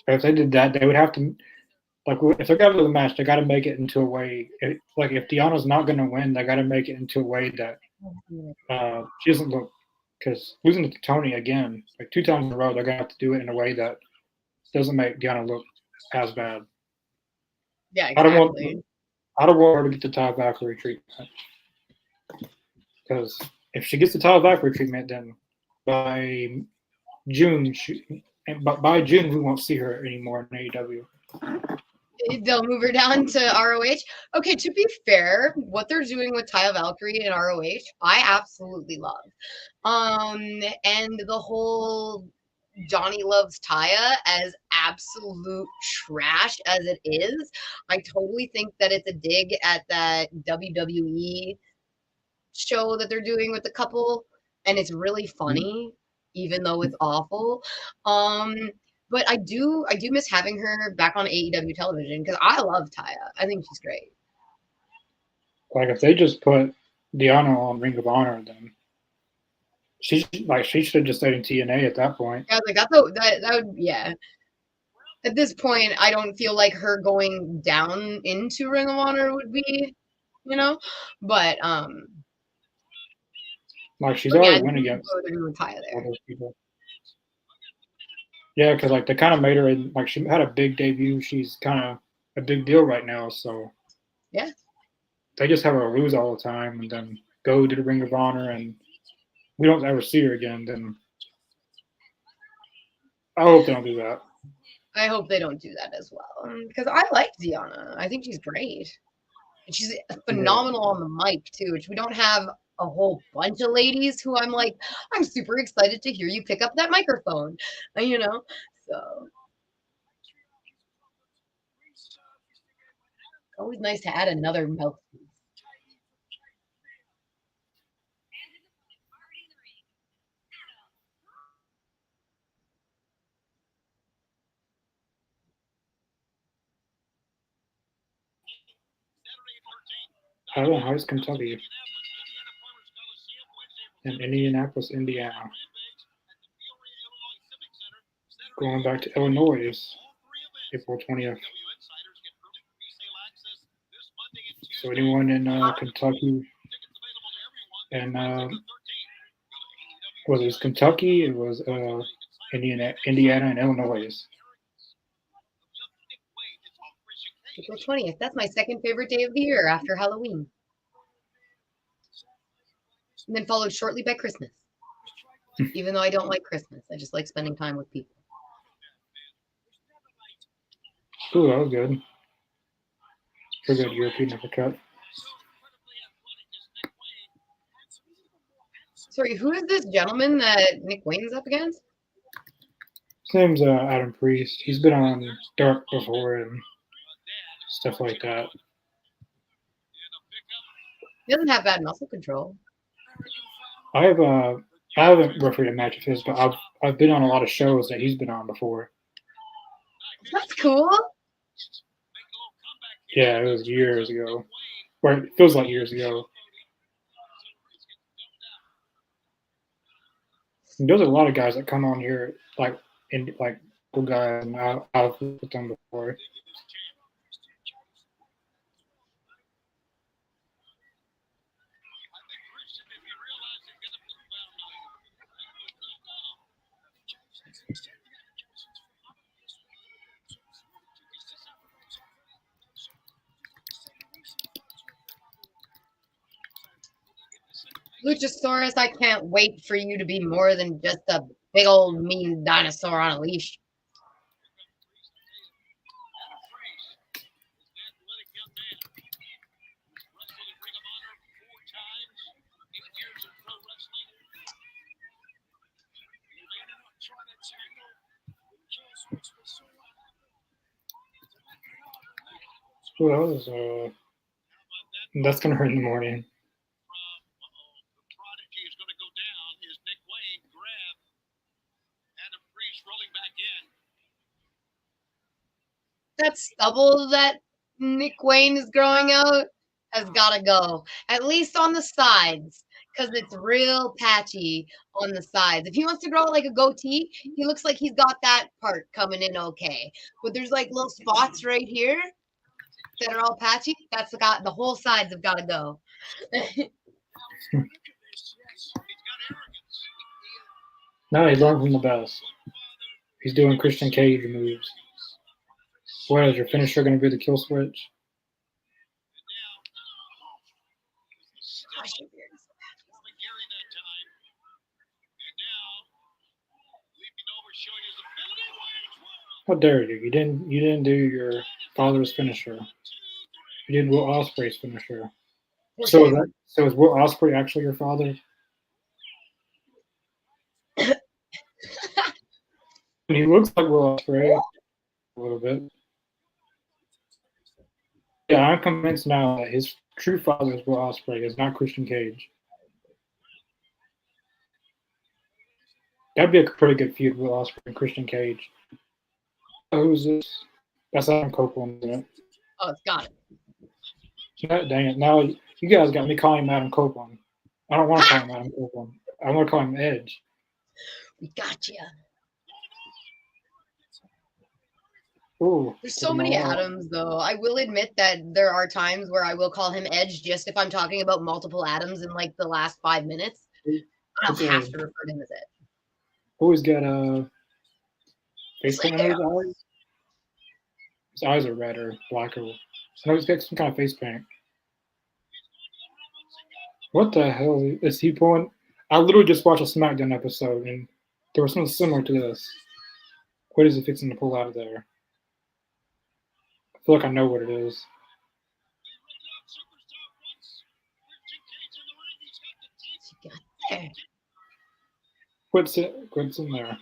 if they did that, they would have to like if they're gonna do the match, they got to make it into a way. Like if Deanna's not gonna win, they got to make it into a way that she doesn't look. Because losing it to Tony again, like 2 times in a row, they're gonna have to do it in a way that doesn't make Deanna look as bad. Yeah, I don't exactly. want her to get the Ty Valkyrie treatment. Because if she gets the Ty Valkyrie treatment, then by June, by June we won't see her anymore in AEW. They'll move her down to ROH. Okay, to be fair, what they're doing with Taya Valkyrie in ROH, I absolutely love. And the whole Johnny loves Taya as absolute trash as it is, I totally think that it's a dig at that WWE show that they're doing with the couple, and it's really funny, even though it's awful. Um, but I do miss having her back on AEW television because I love Taya. I think she's great. Like if they just put Deanna on Ring of Honor, then she should have just stayed in TNA at that point. Yeah, like that would yeah. At this point, I don't feel like her going down into Ring of Honor would be, but Like she's but yeah, already went against they're doing Taya all there. those people. Yeah, because like they kind of made her like she had a big debut. She's kind of a big deal right now. So Yeah. they just have her lose all the time and then go to the Ring of Honor and we don't ever see her again. Then I hope they don't do that. I hope they don't do that as well because I like Deanna. I think she's great. And she's phenomenal on the mic too, which we don't have a whole bunch of ladies who I'm super excited to hear you pick up that microphone, so always nice to add another mouthpiece. I don't know how is Kentucky and Indianapolis, Indiana. Going back to Illinois, April 20th. So anyone in Kentucky and well, it was Kentucky, it was Indiana, and Illinois. April 20th. That's my second favorite day of the year after Halloween. And then followed shortly by Christmas. Even though I don't like Christmas, I just like spending time with people. Ooh, that was good. Pretty good European uppercut. Sorry, who is this gentleman that Nick Wayne's up against? His name's Adam Priest. He's been on Dark before and stuff like that. He doesn't have bad muscle control. I haven't refereed a match of his, but I've been on a lot of shows that he's been on before. That's cool. Yeah, it was years ago. Or it feels like years ago. And there's a lot of guys that come on here like good guys, and I've with them before. Luchasaurus, I can't wait for you to be more than just a big old mean dinosaur on a leash. Who else? That's gonna hurt in the morning. The prodigy is going to go down. Is Nick Wayne grab Adam Priest rolling back in? That stubble that Nick Wayne is growing out has got to go, at least on the sides, because it's real patchy on the sides. If he wants to grow it like a goatee, he looks like he's got that part coming in okay. But there's like little spots right here that are all patchy. That's the whole sides have got to go. Look at this. Yes, he's got arrogance. No, he learned from the best. He's doing Christian Cage moves. What is your finisher going to be the kill switch? Gosh, your beard is so patchy. Marvin Gary that time. And now, leaping over, showing his ability. Wayne's World. How dare you? You didn't do your father's finisher. You did Will Ospreay's finisher. So is Will Ospreay actually your father? And he looks like Will Ospreay a little bit. Yeah, I'm convinced now that his true father is Will Ospreay. It's not Christian Cage. That'd be a pretty good feud, Will Ospreay and Christian Cage. Who's this? That's Adam Copeland, isn't it? Oh, it's got it. Dang it. Now you guys got me calling him Adam Copeland. I don't want to call him Adam Copeland. I want to call him Edge. We got you. Ooh, There's so many Adams, though. I will admit that there are times where I will call him Edge just if I'm talking about multiple Adams in like the last 5 minutes. I'll have to refer to him as Edge. Always got a face paint on his eyes. His eyes are red or black, or I know he's got some kind of face paint. What the hell is he pulling? I literally just watched a SmackDown episode and there was something similar to this. What is he fixing to pull out of there? I feel like I know what it is. She got there. What's in there?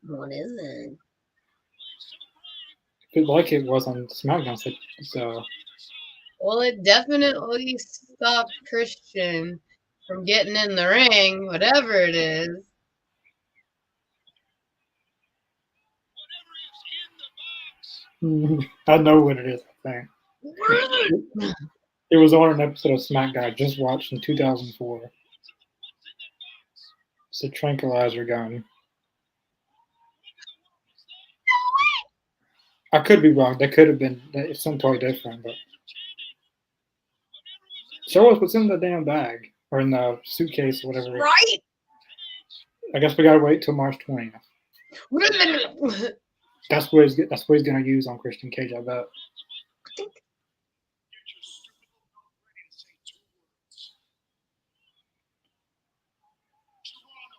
What is it? I feel like it was on SmackDown, so Well, it definitely stopped Christian from getting in the ring, whatever it is. I know what it is, I think. It was on an episode of SmackDown I just watched in 2004. It's a tranquilizer gun. I could be wrong. That could have been it's something totally different, but show us what's in the damn bag or in the suitcase or whatever. Right? I guess we gotta wait till March 20th. That's what he's gonna use on Christian Cage, I bet.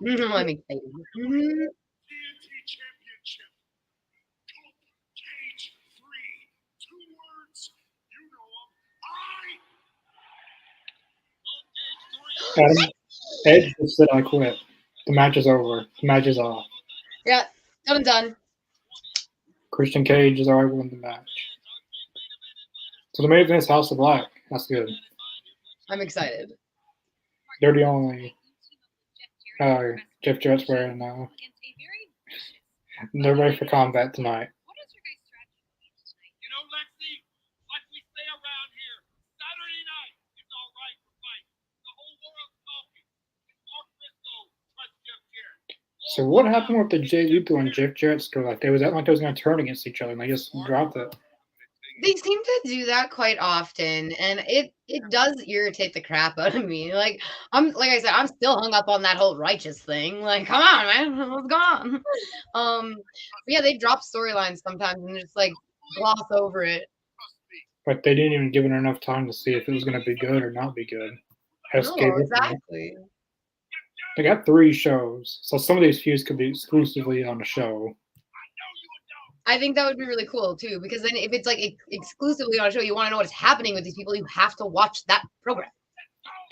I'm excited. TNT Championship. Cage 3. 2 words. You know them. Adam, Edge just said I quit. The match is over. The match is off. Yeah, done. Christian Cage is already won the match. So the main event is House of Black. That's good. I'm excited. They're the only Jeff Jarrett's wearing they're ready for combat tonight. What is your guys' strategy tonight? You know, Lexi, like we say around here, Saturday night is all right for fight. The whole world's talking. And Mark Briscoe trusts Jeff Jarrett. So what happened with the Jay Lethal and Jeff Jarrett story? Like they was going to turn against each other, and they just dropped it. They seem to do that quite often, and it does irritate the crap out of me. Like I'm still hung up on that whole righteous thing. Like, come on, man, what's going on? But yeah, they drop storylines sometimes and just like gloss over it. But they didn't even give it enough time to see if it was going to be good or not be good. No, exactly. They got 3 shows, so some of these feuds could be exclusively on the show. I think that would be really cool too, because then if it's like exclusively on a show, you want to know what's happening with these people. You have to watch that program.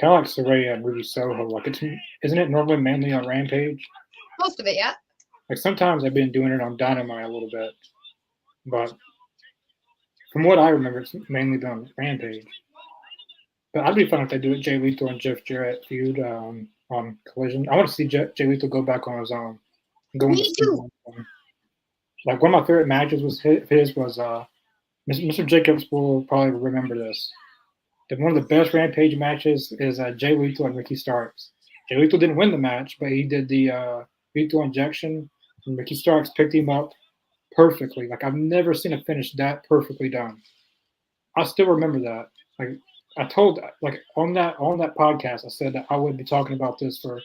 Kind of like Saraya and Ruby Soho. Like isn't it normally mainly on Rampage? Most of it, yeah. Like sometimes I've been doing it on Dynamite a little bit, but from what I remember, it's mainly been on Rampage. But I'd be fine if they do it Jay Lethal and Jeff Jarrett feud on Collision. I want to see Jay Lethal go back on his own. Go into Me too. like one of my favorite matches was his was Mr. Jacobs will probably remember this. One of the best Rampage matches is Jay Lethal and Ricky Starks. Jay Lethal didn't win the match, but he did the lethal injection, and Ricky Starks picked him up perfectly. Like I've never seen a finish that perfectly done. I still remember that. Like I told, like on that podcast, I said that I would be talking about this for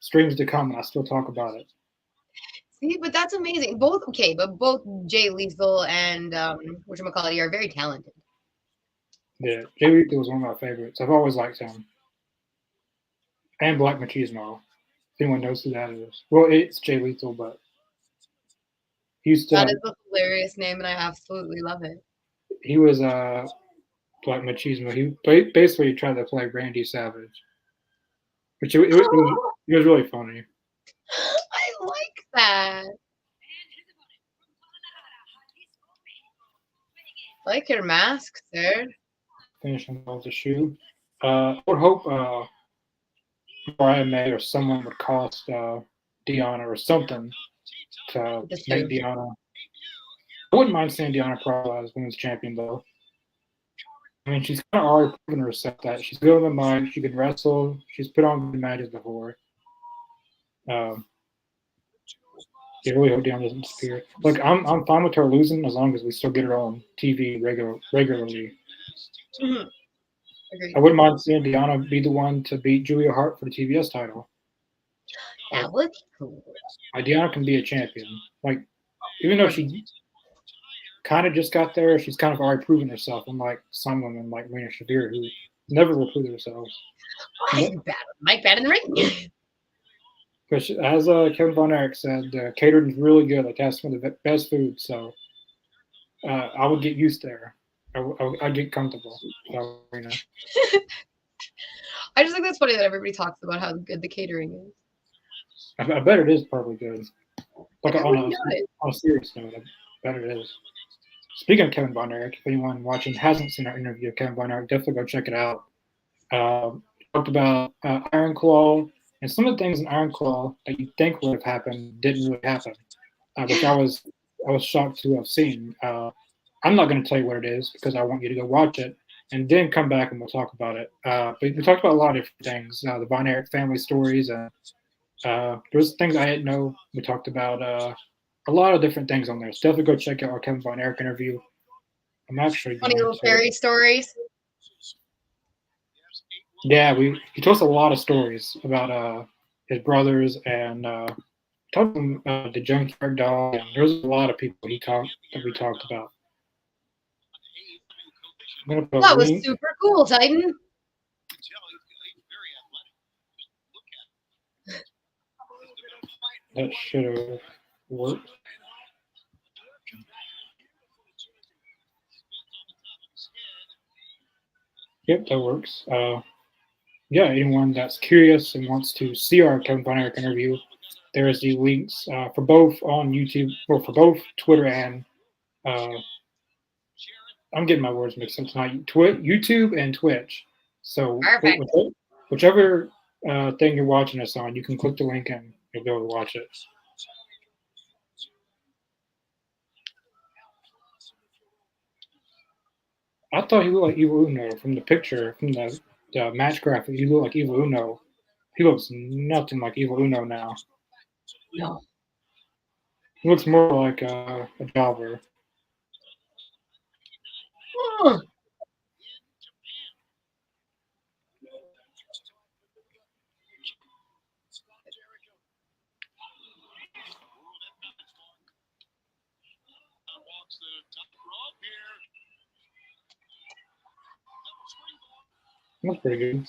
streams to come, and I still talk about it. See, but that's amazing. Both okay, but both Jay Lethal and whatchamacallit are very talented. Yeah, Jay Lethal was one of my favorites. I've always liked him. And Black Machismo. If anyone knows who that is. Well, it's Jay Lethal, but he used to. That is a hilarious name, and I absolutely love it. He was Black Machismo. He basically tried to play Randy Savage, which it was really funny. I like that. I like your mask, sir. Finishing off the shoe. I would hope Brian May or someone would cost Deanna or something to make Deanna. I wouldn't mind seeing Deanna Prawl as women's champion, though. I mean, she's kind of already proven herself that she's good on the mic, she can wrestle, she's put on good matches before. Yeah, really hope Deanna doesn't disappear. Look, I'm fine with her losing as long as we still get her on TV regularly. Mm-hmm. Agreed. I wouldn't mind seeing Deanna be the one to beat Julia Hart for the TBS title. That would be cool. Deanna can be a champion. Like, even though she kind of just got there, she's kind of already proven herself, unlike some women like Marina Shafir, who never will prove themselves. Mike bad in the ring. Because as Kevin Von Erich said, catering is really good. Like, has some of the best food, so I would get used there. I'd get comfortable. Arena. I just think that's funny that everybody talks about how good the catering is. I bet it is probably good. Like on a serious note, I bet it is. Speaking of Kevin Von Erich, if anyone watching hasn't seen our interview of Kevin Von Erich, definitely go check it out. Talked about Iron Claw and some of the things in Iron Claw that you think would have happened didn't really happen, which I was shocked to have seen. I'm not going to tell you what it is because I want you to go watch it and then come back and we'll talk about it. But we talked about a lot of different things, the Von Erich family stories, and there's things I didn't know. We talked about a lot of different things on there. So definitely go check out our Kevin Von Erich interview. I'm actually funny little fairy stories. Yeah, he told us a lot of stories about his brothers and talking the Junkyard Dog. And there's a lot of people we talked about. That was super cool, Titan. That should have worked. Yep, that works. Yeah, anyone that's curious and wants to see our Kevin Von Erich interview, there is the links for both on YouTube, or for both Twitter and I'm getting my words mixed up tonight. YouTube and Twitch. So whichever thing you're watching us on, you can click the link and you'll be able to watch it. I thought he looked like Evil Uno from the picture, from the match graphic. He looked like Evil Uno. He looks nothing like Evil Uno now. No. He looks more like a jobber. Oh. That's pretty good.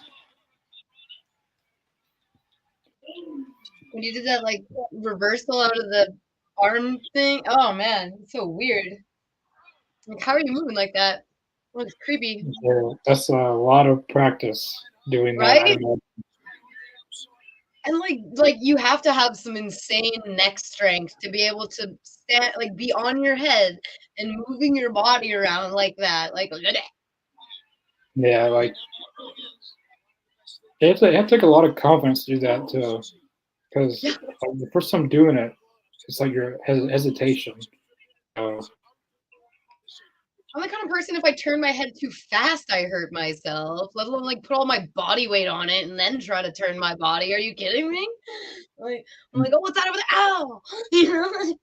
When you did that like reversal out of the arm thing, oh man, it's so weird. Like, how are you moving like that? It looks creepy. Yeah, that's a lot of practice doing that. Right? And like you have to have some insane neck strength to be able to stand, like be on your head and moving your body around like that. Like Yeah, like they have to take a lot of confidence to do that too, because yeah. like, the first time doing it, it's like your hesitation. Uh, I'm the kind of person, if I turn my head too fast, I hurt myself. Let alone like put all my body weight on it and then try to turn my body. Are you kidding me? Like I'm like, oh, what's that over there? Ow! You know?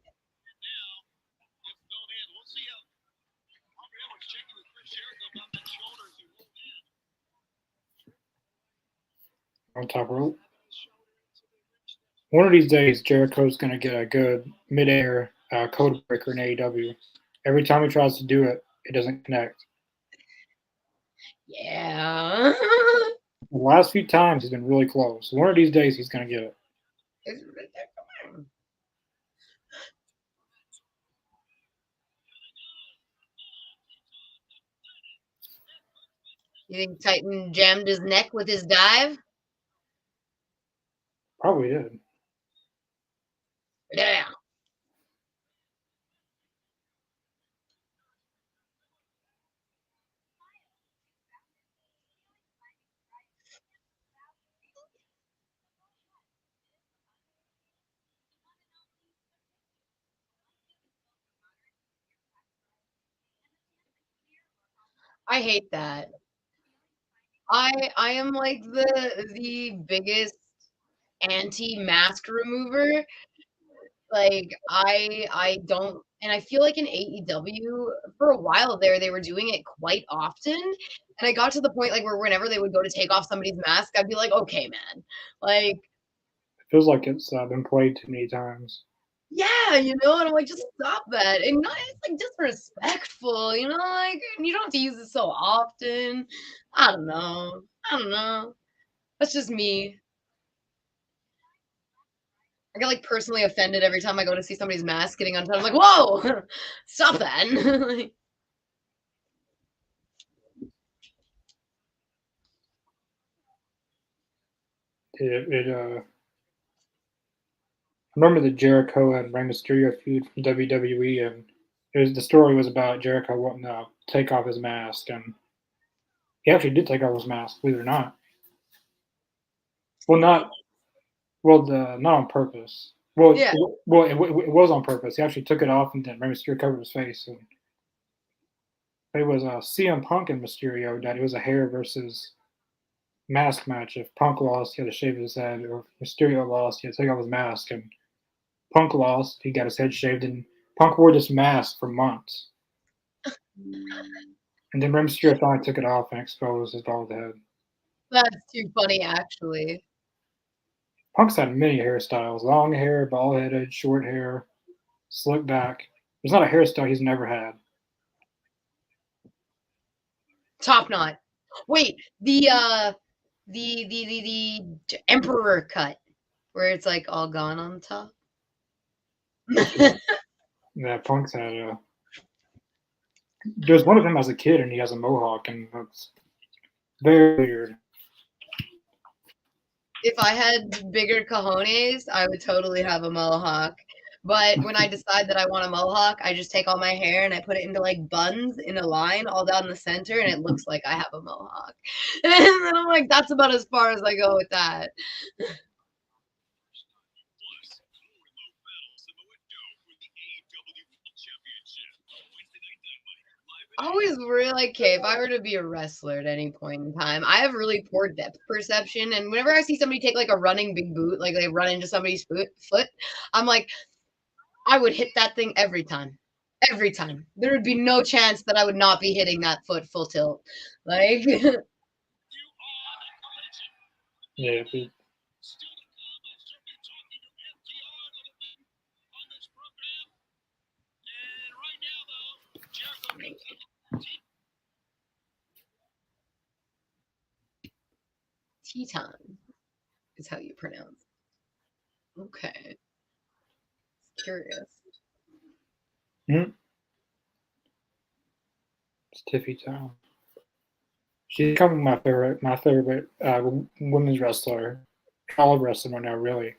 on top rope. One of these days, Jericho's going to get a good midair code breaker in AEW. Every time he tries to do it, it doesn't connect. Yeah. The last few times, he's been really close. One of these days, he's going to get it. It's right there. Come on. You think Titan jammed his neck with his dive? Probably did. Yeah. I hate that. I am like the biggest anti-mask remover. Like I don't, and I feel like in AEW for a while there they were doing it quite often. And I got to the point like where whenever they would go to take off somebody's mask, I'd be like, okay, man. Like, It feels like it's been played too many times. yeah, you know, and I'm like, just stop that. And not it's like disrespectful, you know, like you don't have to use it so often. I don't know. I don't know. That's just me. I get like personally offended every time I go to see somebody's mask getting untouched. I'm like, whoa, stop that. Like, I remember the Jericho and Rey Mysterio feud from WWE, and the story was about Jericho wanting to take off his mask, and he actually did take off his mask, believe it or not. Well, not on purpose. yeah. It was on purpose. He actually took it off, and then Rey Mysterio covered his face. And it was CM Punk and Mysterio that it was a hair versus mask match. If Punk lost, he had to shave his head, or if Mysterio lost, he had to take off his mask. And Punk lost, he got his head shaved, and Punk wore this mask for months. And then Rey Mysterio finally took it off and exposed his bald head. That's too funny, actually. Punk's had many hairstyles: long hair, bald headed, short hair, slick back. There's not a hairstyle he's never had. Top knot. Wait, the emperor cut where it's like all gone on top. Yeah, Punk's had there's one of him as a kid, and he has a mohawk, and that's very weird. If I had bigger cojones, I would totally have a mohawk. But when I decide that I want a mohawk, I just take all my hair and I put it into like buns in a line all down the center, and it looks like I have a mohawk. And then I'm like, that's about as far as I go with that. I always really like, okay, if I were to be a wrestler at any point in time, I have really poor depth perception. And whenever I see somebody take like a running big boot, like they run into somebody's foot, I'm like, I would hit that thing every time. Every time. There would be no chance that I would not be hitting that foot full tilt. Like, Yeah, Teton is how you pronounce it. Okay. Curious. it's Tiffy Town. She's becoming my favorite women's wrestler. all of wrestling right now, really.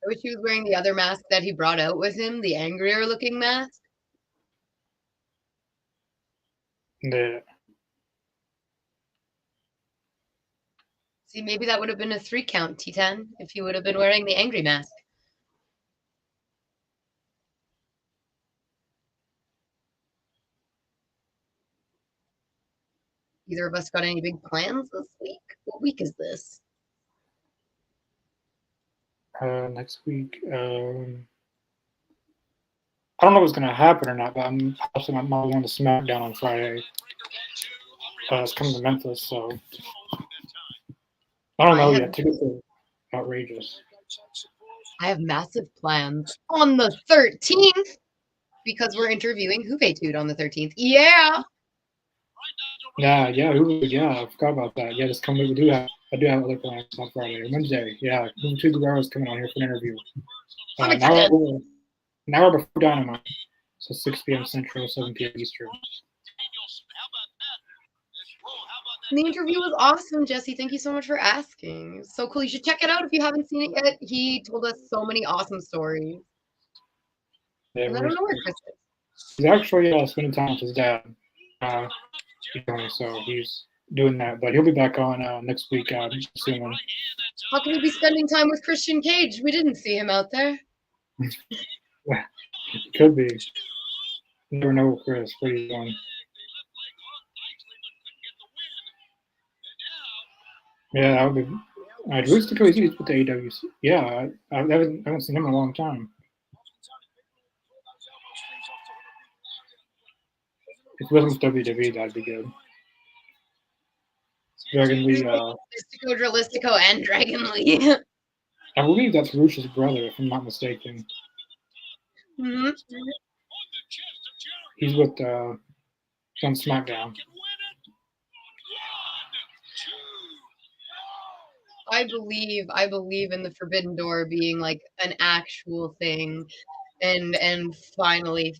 I wish he was wearing the other mask that he brought out with him, the angrier looking mask. Yeah. See, maybe that would have been a 3 count, T10, if he would have been wearing the angry mask. Either of us got any big plans this week? What week is this? Next week. I don't know what's going to happen or not, but I'm possibly might be going to SmackDown on Friday. It's coming to Memphis, so I don't know yet. Tickets are outrageous. I have massive plans on the 13th because we're interviewing Juventud on the 13th. Yeah. Yeah. I forgot about that. Yeah, this coming week I do have other plans on Friday, Wednesday. Yeah, two Guerrero's coming on here for an interview. I'm excited. An hour before Dynamite, so 6 p.m. Central, 7 p.m. Eastern. The interview was awesome, Jesse. Thank you so much for asking. It was so cool. You should check it out if you haven't seen it yet. He told us so many awesome stories. Yeah, I don't know where Chris is. He's actually spending time with his dad. So he's doing that, but he'll be back on next week. Soon. How can he be spending time with Christian Cage? We didn't see him out there. Could be. You never know, Chris. What he's doing. Yeah, that would be. Realistically, he's with the AEW. Yeah, I haven't seen him in a long time. If he wasn't with WWE, that'd be good. Dragon Lee. Dralistico and Dragon Lee. I believe that's Rush's brother, if I'm not mistaken. Mm-hmm. He's with on SmackDown. I believe in the Forbidden Door being like an actual thing, and finally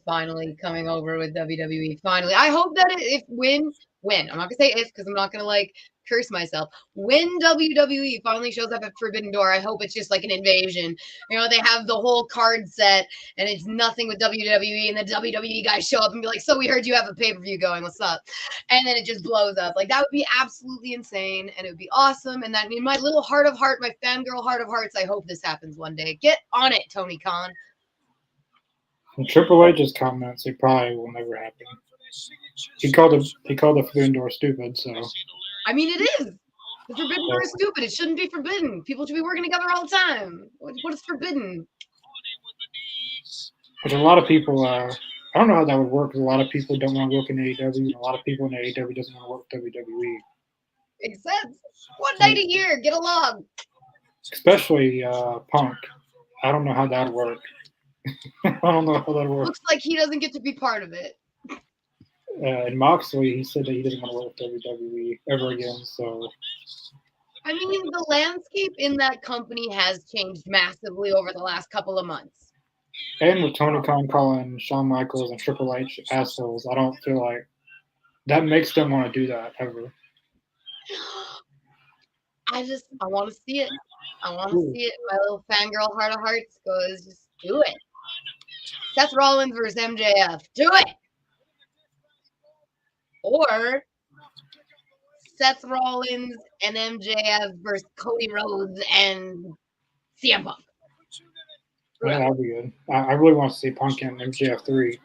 coming over with WWE. Finally, I hope that when I'm not gonna say if because I'm not gonna like curse myself. When WWE finally shows up at Forbidden Door, I hope it's just like an invasion. You know, they have the whole card set and it's nothing with WWE, and the WWE guys show up and be like, "So we heard you have a pay-per-view going. What's up?" And then it just blows up. Like that would be absolutely insane, and it would be awesome. And that in my little heart of heart, my fangirl heart of hearts, I hope this happens one day. Get on it, Tony Khan. And Triple H's comments, it probably will never happen. He called the Forbidden Door stupid, so. I mean, it is. The Forbidden Door is stupid. It shouldn't be forbidden. People should be working together all the time. What is forbidden? But a lot of people, I don't know how that would work, because a lot of people don't want to work in AEW, and a lot of people in AEW doesn't want to work WWE. Makes sense. One night a year, get along. Especially Punk. I don't know how that would work. I don't know how that works. Looks like he doesn't get to be part of it. And Moxley, he said that he doesn't want to work with WWE ever again. So, I mean, the landscape in that company has changed massively over the last couple of months. And with Tony Khan calling Shawn Michaels and Triple H assholes, I don't feel like that makes them want to do that ever. I want to see it. I want to see it. My little fangirl heart of hearts goes, just do it. Seth Rollins versus MJF. Do it. Or Seth Rollins and MJF versus Cody Rhodes and CM Punk. Yeah, that'd be good. I really want to see Punk and MJF 3.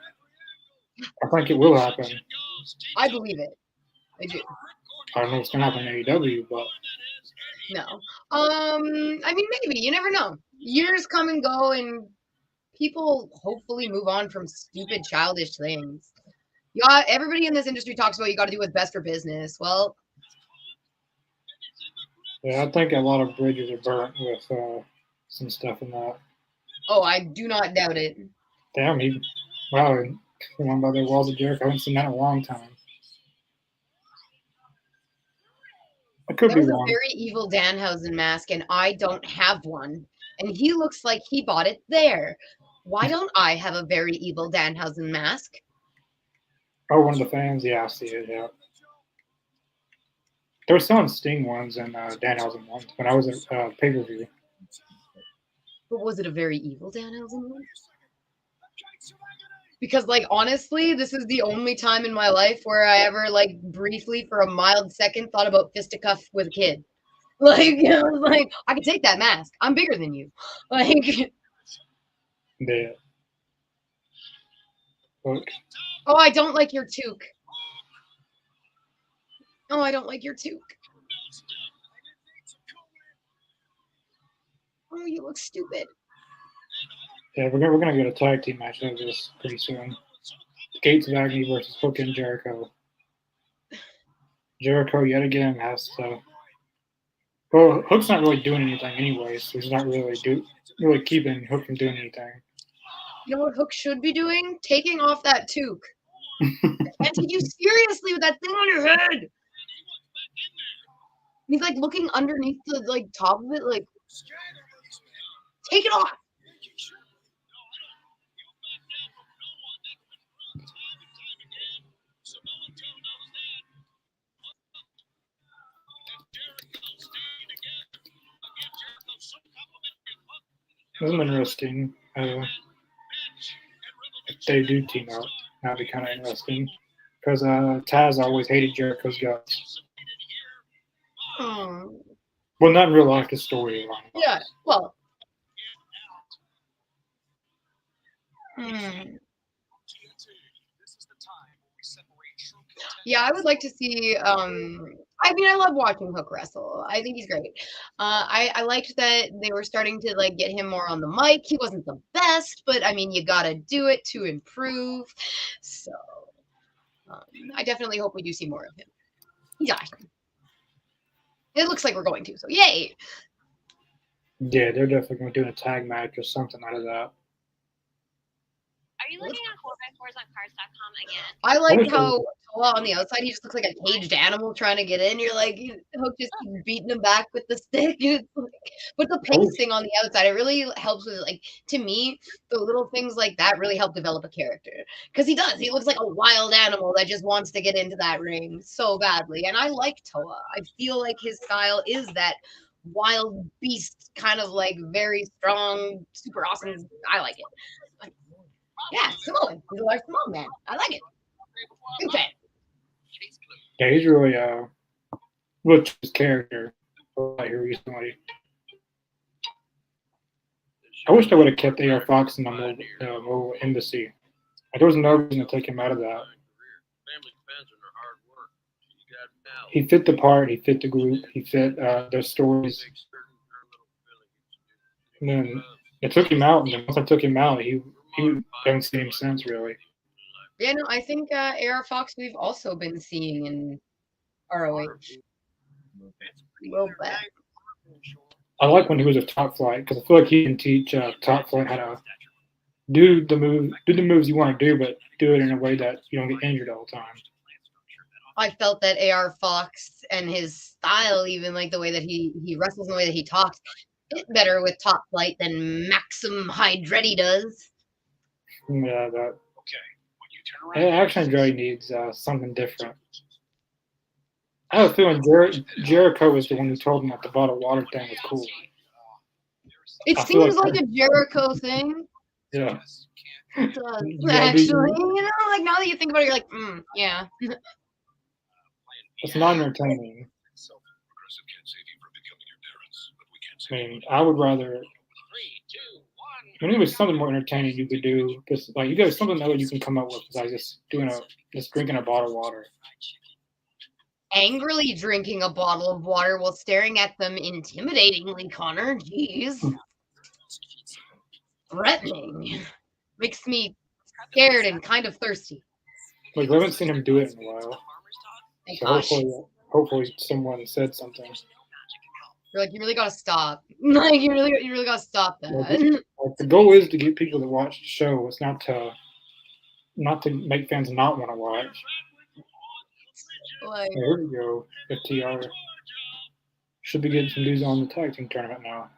I think it will happen. I believe it. I do. I don't know what's going to happen in AEW, but. No. I mean, maybe. You never know. Years come and go, and people hopefully move on from stupid, childish things. Everybody in this industry talks about you got to do what's best for business. Well, yeah, I think a lot of bridges are burnt with some stuff in that. Oh, I do not doubt it. Damn, wow, on by the walls of Jericho. I haven't seen that in a long time. I could be wrong. A very evil Danhausen mask, and I don't have one. And he looks like he bought it there. Why don't I have a very evil Danhausen mask? Oh, one of the fans. Yeah, I see it. Yeah. They were selling Sting ones and Danhausen ones when I was at pay per view. But was it a very evil Danhausen one? Because, like, honestly, this is the only time in my life where I ever, like, briefly for a mild second thought about fisticuff with a kid. Like, I was like, I can take that mask. I'm bigger than you. Like, Yeah. Look, oh, I don't like your toque. Oh, I don't like your toque. Oh, you look stupid. yeah, we're gonna get a tag team match out of this pretty soon. Gates of Agony versus Hook and Jericho. Jericho yet again has to. Well, Hook's not really doing anything anyway, so he's not really keeping Hook from doing anything. You know what Hook should be doing? Taking off that toque. I can't take you seriously with that thing on your head. He's like looking underneath the like top of it, like take it off. This is interesting. If they do team up, that'd be kind of interesting. Because Taz always hated Jericho's guts. Hmm. Well, not in real life, the storyline. Yeah. Well. Hmm. Yeah, I would like to see. I mean, I love watching Hook wrestle. I think he's great. I liked that they were starting to like get him more on the mic. He wasn't the best, but I mean, you gotta do it to improve. So, I definitely hope we do see more of him. He's awesome. It looks like we're going to. So, yay! Yeah, they're definitely going to do a tag match or something out of that. Are you looking at 4x4s on cars.com again? I like how on the outside he just looks like a caged animal trying to get in. You're like, Hook just keeps beating him back with the stick. But the pacing on the outside, it really helps with like to me, the little things like that really help develop a character. Because he does. He looks like a wild animal that just wants to get into that ring so badly. And I like Toa. I feel like his style is that wild beast, kind of like very strong, super awesome. I like it. Yeah, Samoan. He's a large Samoan man. I like it. Okay. Yeah, he's really looked his character here recently. I wish they would have kept A.R. Fox in the mobile embassy. There was no reason to take him out of that. He fit the part. He fit the group. He fit their stories. And then I took him out, and then once I took him out, he don't see any sense really. Yeah, no, I think AR Fox we've also been seeing in ROH. A little bit. I like when he was a Top Flight because I feel like he can teach Top Flight how to do the moves you want to do, but do it in a way that you don't get injured all the time. I felt that AR Fox and his style, even like the way that he wrestles and the way that he talks, fit better with Top Flight than Maxim Hydretti does. Yeah, that. Action Andretti needs something different. I have a feeling Jericho was the one who told him that the bottled water thing was cool. It seems like a Jericho thing. Yeah. It does, actually. You know, like now that you think about it, you're like, yeah. It's not entertaining. I mean, I would rather. I mean, it was something more entertaining you could do because, like, you got something that you can come up with besides just drinking a bottle of water. Angrily drinking a bottle of water while staring at them intimidatingly, Connor. Jeez. Threatening. Makes me scared and kind of thirsty. Like, we haven't seen him do it in a while. So hopefully someone said something. You're like, you really gotta stop. Like, you really gotta stop that. Like, the goal is to get people to watch the show. It's not to make fans not want to watch. Like, here we go. FTR should be getting some news on the tag team tournament now.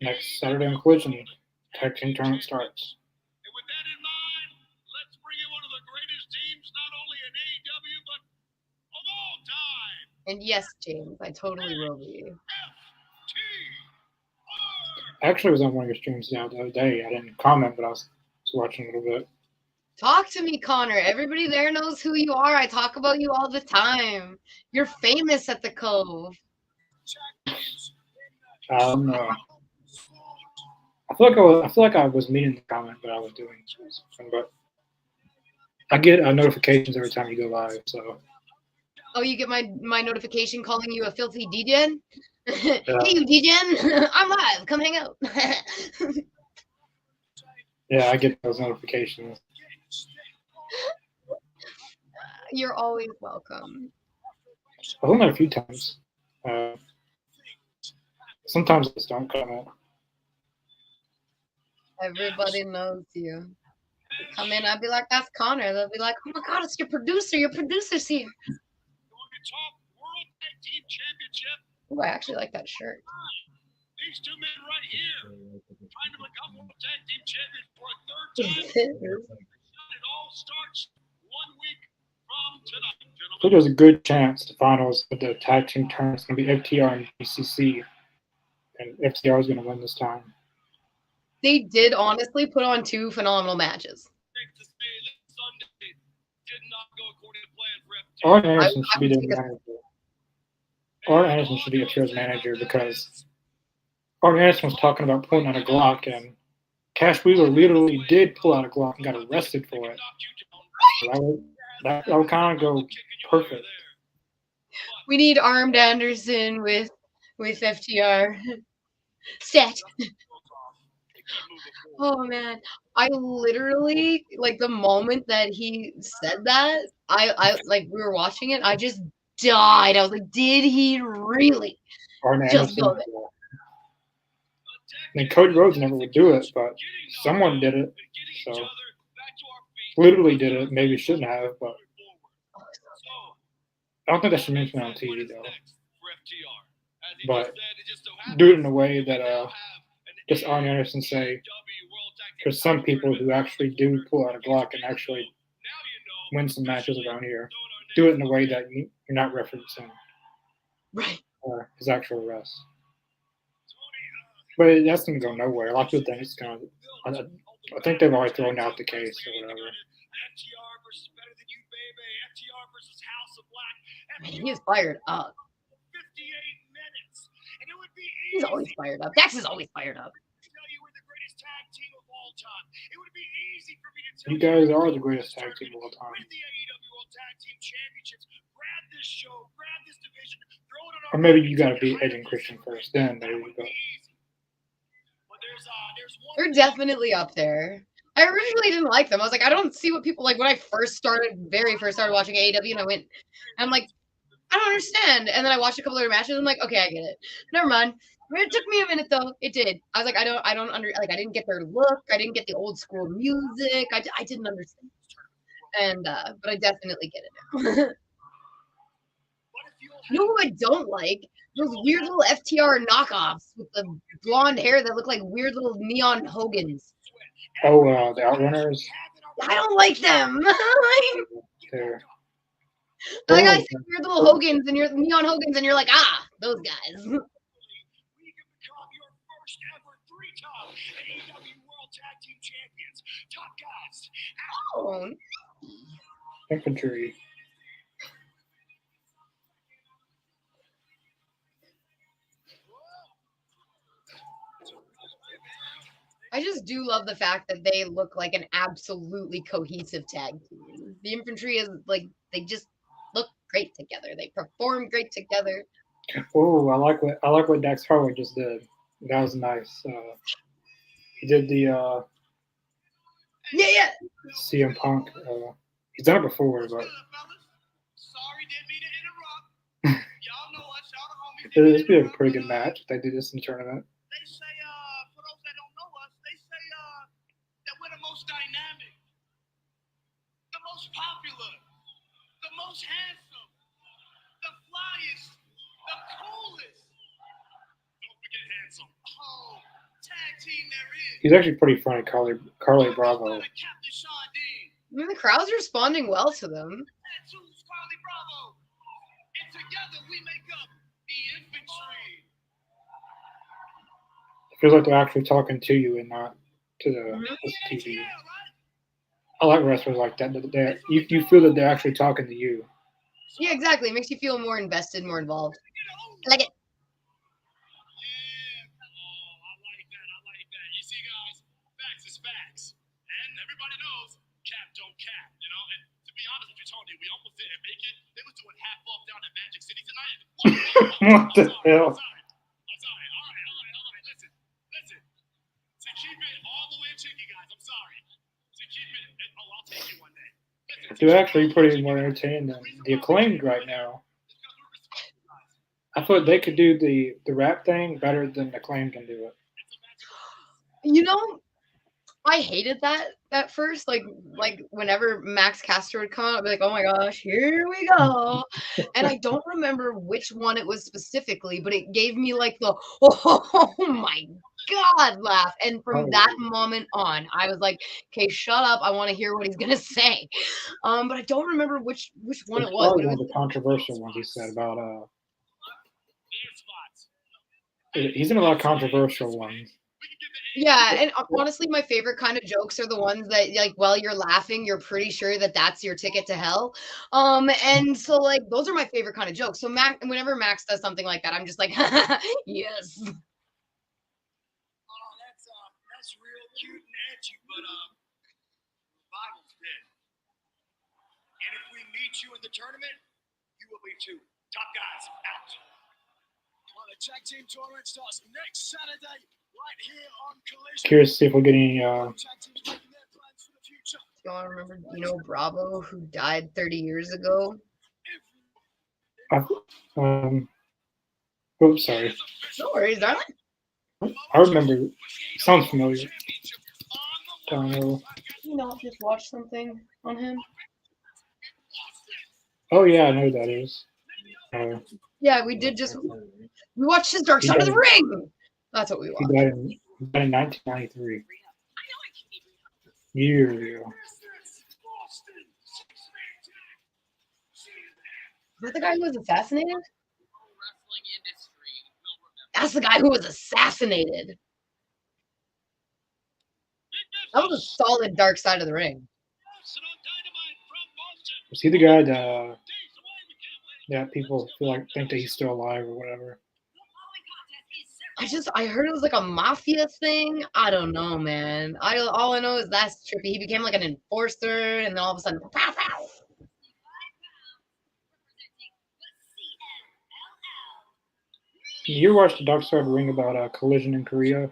Next Saturday on Collision. tag team tournament starts. And with that in mind, let's bring in one of the greatest teams, not only in AEW, but of all time. And yes, James, I totally will be. I actually was on one of your streams the other day. I didn't comment, but I was watching a little bit. Talk to me, Connor. Everybody there knows who you are. I talk about you all the time. You're famous at the Cove. I feel like I was meaning to comment, but I was doing something. But I get notifications every time you go live. So. Oh, you get my notification calling you a filthy DJen? Hey, you DJen! I'm live. Come hang out. Yeah, I get those notifications. You're always welcome. I've done that a few times. Sometimes I just don't comment. Everybody knows you. Come in, I'd be like, that's Connor. They'll be like, oh my God, it's your producer. Your producer's here. Ooh, I actually like that shirt. These two men right here trying to become World Tag Team Champions for a third time. It all starts 1 week from tonight. I think there's a good chance the finals of the tag team tournament is going to be FTR and BCC, and FTR is going to win this time. They did honestly put on 2 phenomenal matches. Arn Anderson should be the manager. Arn Anderson should be FTR's manager because Arn Anderson was talking about pulling out a Glock, and Cash Wheeler literally did pull out a Glock and got arrested for it. So that would kind of go perfect. We need Armed Anderson with FTR. Set. Oh man, I literally like the moment that he said that, I like we were watching it, I just died. I was like, did he really Arn just Anderson. go there? I mean, Cody Rhodes never would do it, but someone did it. So literally did it. Maybe shouldn't have, but I don't think I should mention it on TV though. But do it in a way that just Arn Anderson say, there's some people who actually do pull out a Glock and actually win some matches around here. Do it in a way that you're not referencing his actual arrest. But that's going to go nowhere. A lot of people think it's going to. I think they've already thrown out the case or whatever. Man, he is fired up. He's always fired up. Dax is always fired up. You guys are the greatest tag team of all time. Or maybe you got to beat Edge and Christian first, then maybe you go. They're definitely up there. I originally didn't like them. I was like, I don't see what people like when I very first started watching AEW, and I went, I'm like, I don't understand. And then I watched a couple of their matches. I'm like, okay, I get it. Never mind. It took me a minute though. It did. I was like, I didn't get their look. I didn't get the old school music. I didn't understand. And but I definitely get it now. You know who I don't like? Those weird little FTR knockoffs with the blonde hair that look like weird little neon Hogans. Oh, the Outrunners. I don't like them. They're Like I said, weird little Hogans and you're neon Hogans, and you're like, those guys. Oh. Infantry. I just do love the fact that they look like an absolutely cohesive tag team. The Infantry is like, they just look great together. They perform great together. Oh, I like what Dax Harwood just did. That was nice. He did the Yeah. CM Punk. He's done it before, but Sorry, didn't mean to interrupt. Y'all know us, y'all the homies. this would be a pretty good match if they do this in the tournament. They say, for those that don't know us, they say that we're the most dynamic, the most popular, the most handsome, the flyest, the coolest. Don't forget handsome. Oh, tag team there is. He's actually pretty funny, Carly Bravo. Captain Shawn Dean. I mean, the crowd's responding well to them. That's who's Carly Bravo. And together we make up the infantry. It feels like they're actually talking to you and not to the TV. Yeah, right? I like wrestlers like that. You feel that they're actually talking to you. Yeah, exactly. It makes you feel more invested, more involved. I like it. Yeah. Oh, I like that. I like that. You see, guys, facts is facts. And everybody knows cap don't cap, you know? And to be honest with you, Tony, we almost didn't make it. They was doing half off down at Magic City tonight. What the hell? I'm sorry. All right. Listen. To keep it all the way cheeky, guys, I'm sorry. To keep it, I'll take you one day. Listen, They're actually pretty more entertaining than the Acclaimed right now. I thought they could do the rap thing better than the Acclaimed can do it. You know, I hated that at first. Like whenever Max Caster would come out, I'd be like, oh my gosh, here we go. And I don't remember which one it was specifically, but it gave me like the oh my god laugh. And from that moment on, I was like, okay, shut up. I want to hear what he's gonna say. But I don't remember which one It's it was. probably But it one was of the controversial ones he said about he's in a lot of controversial ones. yeah, and honestly, my favorite kind of jokes are the ones that, like, while you're laughing, you're pretty sure that that's your ticket to hell. And so, like, those are my favorite kind of jokes. So, whenever Max does something like that, I'm just like, yes. Oh, that's real cute and edgy, but Bible's dead. And if we meet you in the tournament, you will be too. Top guys out. Well, the tag team tournament starts next Saturday, right here on Collision. Curious to see if we'll get any. Tag teams making their plans for the future. Y'all remember Dino Bravo, who died 30 years ago? Oh, sorry. No worries, darling. I remember. Sounds familiar. Don't know. You know, just watch something on him. Oh yeah, I know who that is. Yeah, we did just. We watched his Dark Side of the Ring. That's what we He watched. died in 1993. Years ago. Is that the guy who was assassinated? That's the guy who was assassinated. That was a solid Dark Side of the Ring. Was he the guy that people think that he's still alive or whatever? I heard it was like a mafia thing. I don't know, man. All I know is that's trippy. He became like an enforcer, and then all of a sudden, pow, pow. You ever watched the Dark Side of the Ring about Collision in Korea?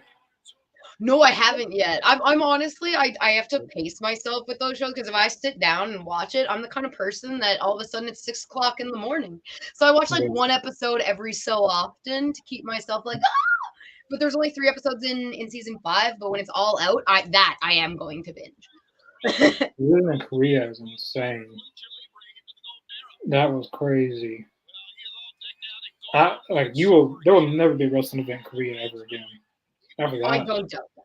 No, I haven't yet. I'm honestly, I have to pace myself with those shows because if I sit down and watch it, I'm the kind of person that all of a sudden it's 6 o'clock in the morning. So I watch like one episode every so often to keep myself like, ah! But there's only 3 episodes in season 5. But when it's all out, I am going to binge. Living in Korea is insane. That was crazy. There will never be a wrestling event in Korea ever again. I don't doubt that.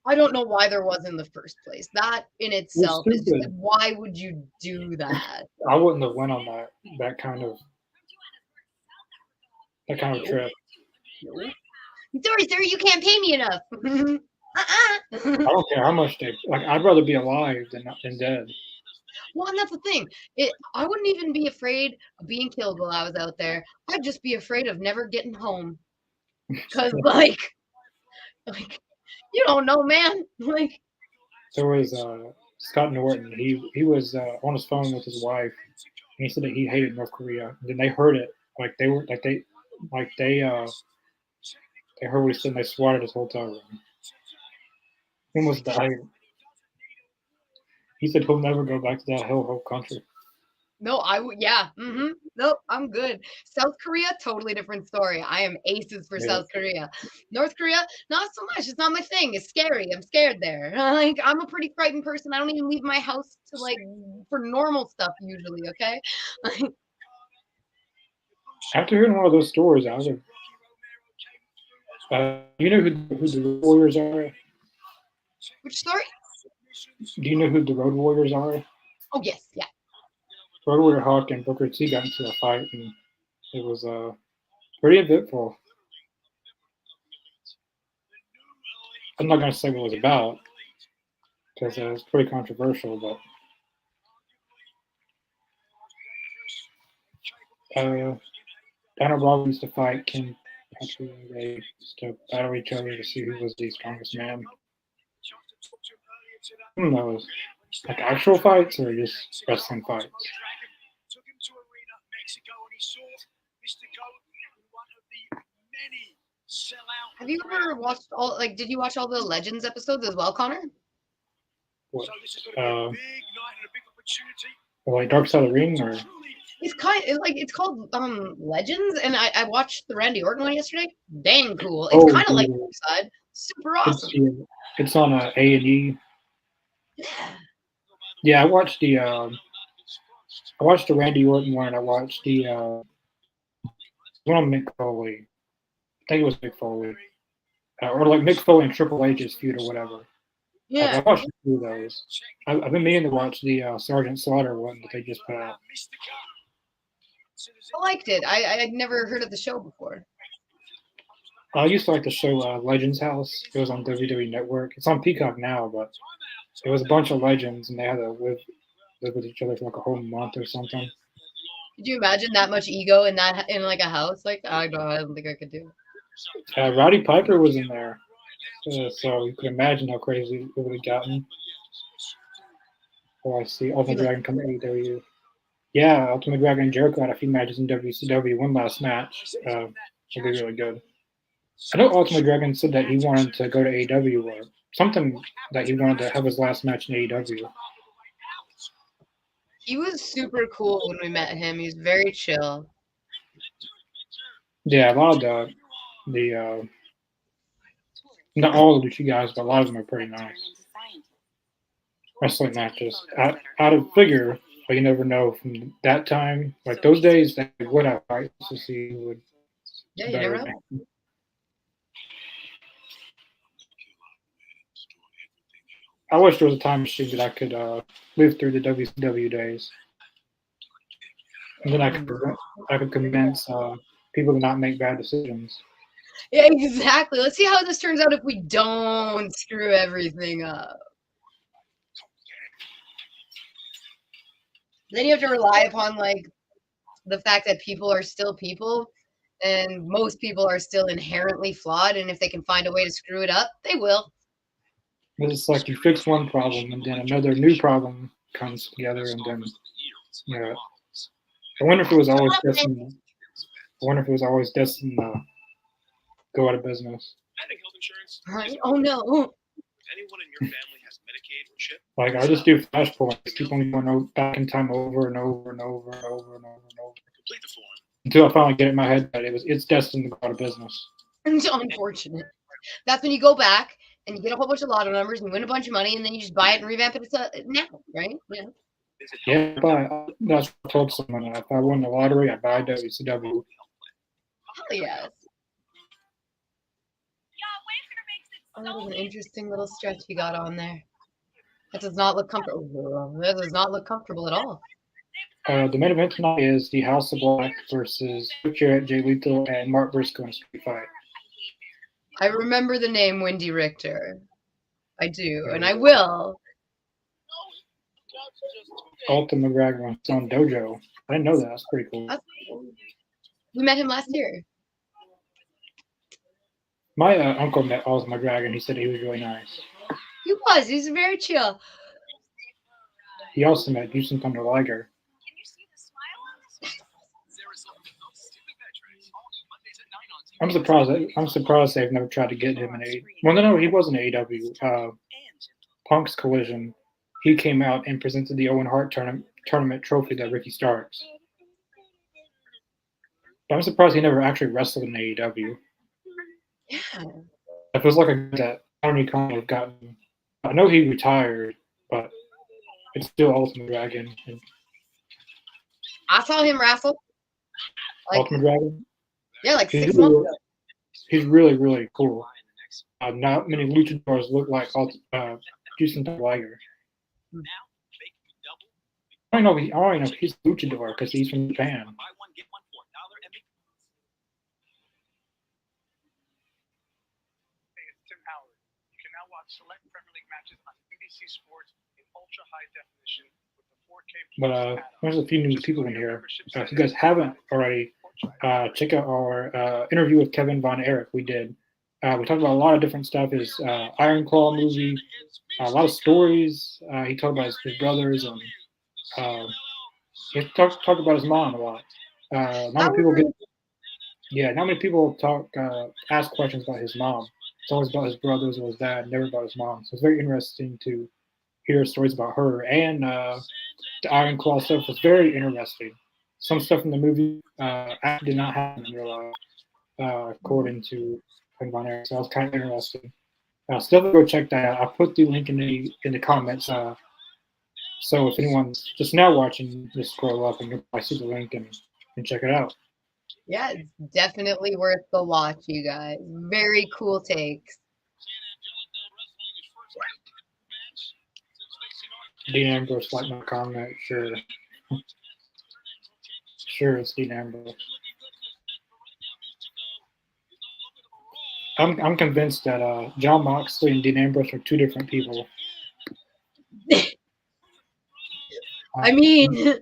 I don't know why there was in the first place. That in itself is just like, why would you do that? I wouldn't have went on that kind of trip. Sorry, sir, you can't pay me enough. I don't care how much they like. I'd rather be alive than dead. Well, and that's the thing. I wouldn't even be afraid of being killed while I was out there. I'd just be afraid of never getting home. Because, like, you don't know, man. Like, there was Scott Norton. He was on his phone with his wife, and he said that he hated North Korea. And then they heard it, they heard what he said, and they swatted his hotel room. He almost died. He said he'll never go back to that hellhole country. No, yeah. Nope, I'm good. South Korea, totally different story. I am aces for South Korea. North Korea, not so much. It's not my thing. It's scary. I'm scared there. Like, I'm a pretty frightened person. I don't even leave my house for normal stuff usually, okay? After hearing one of those stories, I You know who the Road Warriors are? Which story? Do you know who the Road Warriors are? Oh yes, yeah. Road Warrior Hawk and Booker T got into a fight, and it was pretty eventful. I'm not gonna say what it was about because it's pretty controversial, but Dino Bravo used to fight Ken Patrick, and they used to battle each other to see who was the strongest man. Who knows? Like actual fights or just wrestling fights? Took him to Arena, Mexico, and he saw Mr. Goat, one of the many sellout. Have you ever watched all? Like, did you watch all the Legends episodes as well, Connor? What, So this is going to be a big night and a big opportunity. like Dark Side of the Ring, or It's it's called Legends, and I watched the Randy Orton one yesterday. Dang cool! It's kind of like yeah. Dark Side, super It's, awesome. yeah, it's on A&E. Yeah. Yeah, I watched the Randy Orton one. I watched the one on Mick Foley. I think it was Mick Foley, or like Mick Foley and Triple H's feud or whatever. Yeah. I watched a few of those. I've been meaning to watch the Sergeant Slaughter one that they just put out. I liked it. I'd never heard of the show before. I used to like the show Legends House. It was on WWE Network. It's on Peacock now, but it was a bunch of legends, and they had to live with each other for like a whole month or something. Could you imagine that much ego in like a house? Like I don't think I could do it. Roddy Piper was in there, so you could imagine how crazy it would have gotten. Oh, I see. Ultimate Dragon coming to AEW. Yeah, Ultimate Dragon and Jericho had a few matches in WCW. One last match. It'll be really good. I know Ultimate Dragon said that he wanted to go to AEW or something, that he wanted to have his last match in AEW. He was super cool when we met him. He was very chill. Yeah, a lot of the not all of the two guys, but a lot of them are pretty nice. Wrestling matches. Out of figure, but you never know from that time. Like those days, they would have fights to see who would. Yeah, you never know. I wish there was a time machine that I could live through the WCW days, and then I could convince people to not make bad decisions. Yeah, exactly. Let's see how this turns out if we don't screw everything up. Then you have to rely upon like the fact that people are still people, and most people are still inherently flawed. And if they can find a way to screw it up, they will. It's like you fix one problem, and then another new problem comes together, and then yeah. I wonder if it was always destined. I wonder if it was always destined to go out of business. Having health insurance. Right? Oh no! Anyone in your family has Medicaid or CHIP? Like I just do flash points, keep on going back in time over and over and over and over and over and over Complete the form. until I finally get it in my head that it's destined to go out of business. It's unfortunate. That's when you go back and you get a whole bunch of lotto numbers and you win a bunch of money, and then you just buy it and revamp it now, right? Yeah. Yeah, that's what I told someone. If I won the lottery, I'd buy WCW. Hell yes. Oh, that was an interesting little stretch you got on there. That does not look comfortable. That does not look comfortable at all. The main event tonight is the House of Black versus Jarrett, Jay Lethal, and Mark Briscoe in a street fight. I remember the name Wendy Richter. I do, and I will. Ultimate McGregor on his own dojo. I didn't know that. That's pretty cool. We met him last year. My uncle met Ultimate McGregor, and he said he was really nice. He was. He was very chill. He also met Houston Thunder Liger. Can you see the smile on this? I'm surprised they've never tried to get him in AEW. Well, no, he was in AEW. Punk's Collision. He came out and presented the Owen Hart tournament trophy to Ricky Starks. But I'm surprised he never actually wrestled in AEW. Yeah. It feels like a guy that Tony Khan would have gotten. I know he retired, but it's still Ultimate Dragon. And I saw him wrestle. Ultimate Dragon? Yeah, like 6 months ago. he's really, really cool. Not many luchadors look like Houston Liger. I don't know. I don't know if he's a luchador because he's from Japan. Hey, it's Tim Howard. You can now watch select Premier League matches on BBC Sports in ultra high definition with the 4K. But there's a few new people in here. If you guys haven't already, check out our interview with Kevin Von Erich. We did. We talked about a lot of different stuff. His Iron Claw movie, a lot of stories. He talked about his brothers and he talked about his mom a lot. Not many people not many people ask questions about his mom. It's always about his brothers or his dad, never about his mom. So it's very interesting to hear stories about her. And the Iron Claw stuff was very interesting. Some stuff in the movie actually did not happen in real life, according to Kevin Von Erich. So that was kind of interesting. Still go check that out. I'll put the link in the comments. So if anyone's just now watching, just scroll up and you'll probably see the link and check it out. Yeah, it's definitely worth the watch, you guys. Very cool takes. Dean Ambrose like my comment, sure. Sure, it's Dean Ambrose. I'm convinced that John Moxley and Dean Ambrose are two different people. I mean,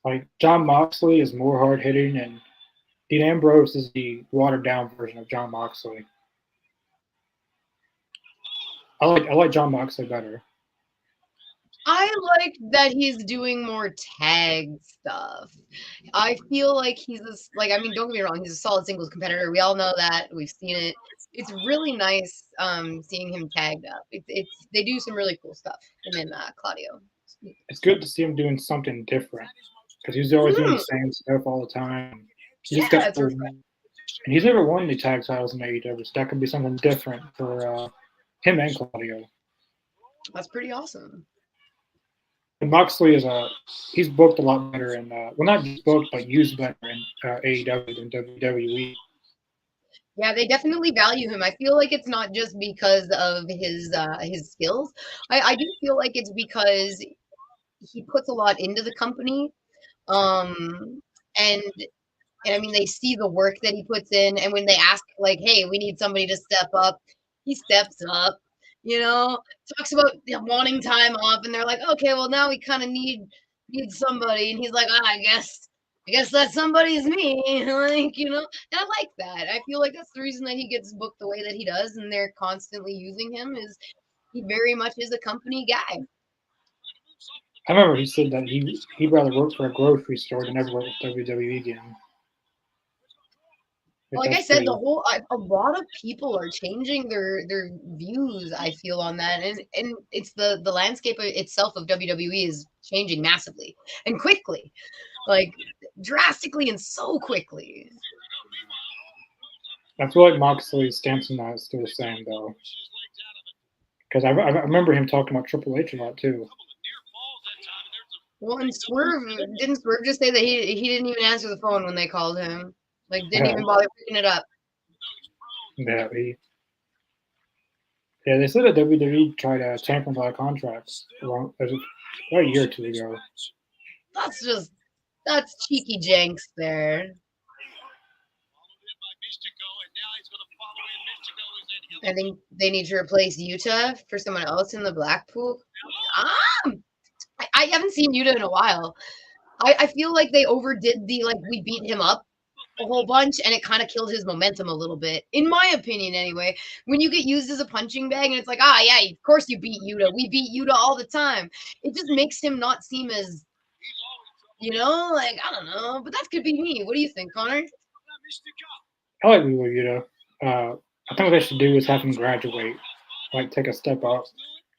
like John Moxley is more hard hitting, and Dean Ambrose is the watered down version of John Moxley. I like John Moxley better. I like that he's doing more tag stuff. I feel like I mean, don't get me wrong, he's a solid singles competitor. We all know that. We've seen it. It's really nice seeing him tagged up. They do some really cool stuff. And then Claudio. It's good to see him doing something different because he's always doing the same stuff all the time. And he's never won the tag titles in AEW, so that could be something different for him and Claudio. That's pretty awesome. And Moxley he's booked a lot better in not just booked but used better in AEW than WWE. Yeah, they definitely value him. I feel like it's not just because of his skills. I do feel like it's because he puts a lot into the company, and I mean they see the work that he puts in, and when they ask like, "Hey, we need somebody to step up," he steps up. Talks about wanting time off, and they're like, "Okay, well now we kind of need somebody," and he's like, "I guess that somebody's me." And I like that. I feel like that's the reason that he gets booked the way that he does, and they're constantly using him. Is he very much is a company guy. I remember he said that he'd rather work for a grocery store than ever work with WWE again. Like I said, a lot of people are changing their views. I feel on that, and it's the landscape itself of WWE is changing massively and quickly, like drastically and so quickly. I feel like Moxley's stance on that is still the same though, because I remember him talking about Triple H a lot too. Well, and didn't Swerve just say that he didn't even answer the phone when they called him? Like, didn't even bother picking it up. Yeah, they said that WWE tried to tamper a lot of contracts about a year or two ago. That's cheeky janks there. I think they need to replace Yuta for someone else in the Blackpool. I haven't seen Yuta in a while. I feel like they overdid we beat him up a whole bunch, and it kind of killed his momentum a little bit, in my opinion anyway. When you get used as a punching bag and it's like, yeah, of course you beat Yuta. We beat Yuta all the time. It just makes him not seem as, I don't know. But that could be me. What do you think, Connor? I like Yuta. I think what they should do is have him graduate, take a step up,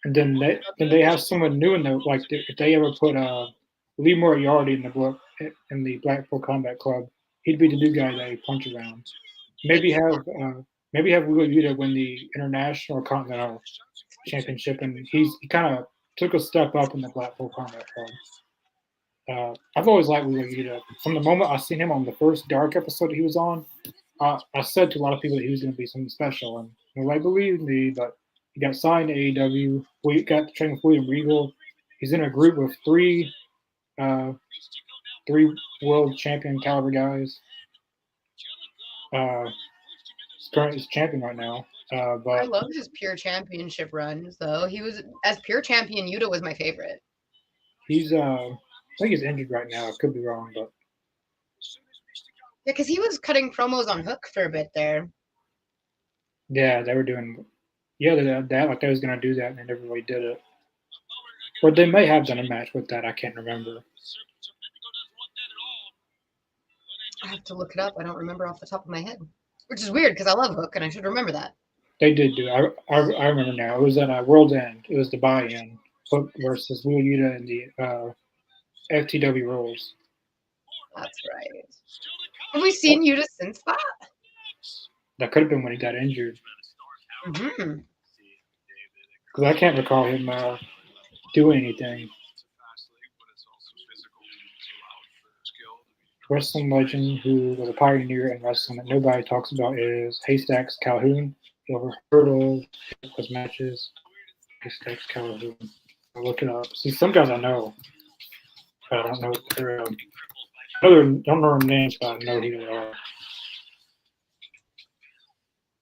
and then they have someone new in there. Like if they ever put Lee Moriarty in the Blackpool Combat Club, he'd be the new guy that he punch around. Maybe have Wheeler Yuta win the International or Continental Championship, and he kind of took a step up in the Blackpool Combat Club. I've always liked Wheeler Yuta. From the moment I seen him on the first Dark episode he was on, I said to a lot of people that he was going to be something special, and nobody believed me. But he got signed to AEW. We got to train with William Regal. He's in a group of uh, three world champion caliber guys. He's currently champion right now. I But love his pure championship runs, though. He was as pure champion. Yuta was my favorite. he's I think he's injured right now. I could be wrong, but Yeah, because he was cutting promos on Hook for a bit there. yeah, they were doing. Yeah, they like they was gonna do that, and they never really did it. Or they may have done a match with that. I can't remember. I have to look it up. I don't remember off the top of my head, which is weird because I love Hook and I should remember that. They did do. I remember now. It was at World's End. It was the buy-in. Hook versus Will Yuta and the FTW rules. That's right. Have we seen Yuta since that? That could have been when he got injured. Mm-hmm. Because I can't recall him doing anything. Wrestling legend who was a pioneer in wrestling that nobody talks about is Haystacks Calhoun. You ever heard of his matches? Haystacks Calhoun. I'll look it up. See, some guys I know, but I don't know their don't know their names, but I know who they are.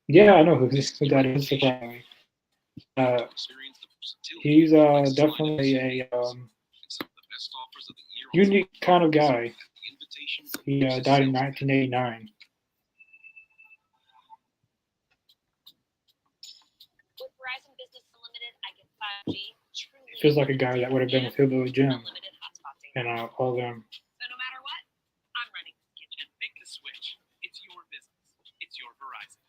Yeah, I know who that is. Surprisingly. He's definitely a unique kind of guy. He died in 1989. With Verizon Business Unlimited, I get 5G. Truly Feels like a guy that would have been with Hillbilly Jim unlimited hotspot data. and all them. So no matter what, I'm running the kitchen. Make the switch. It's your business. It's your Verizon.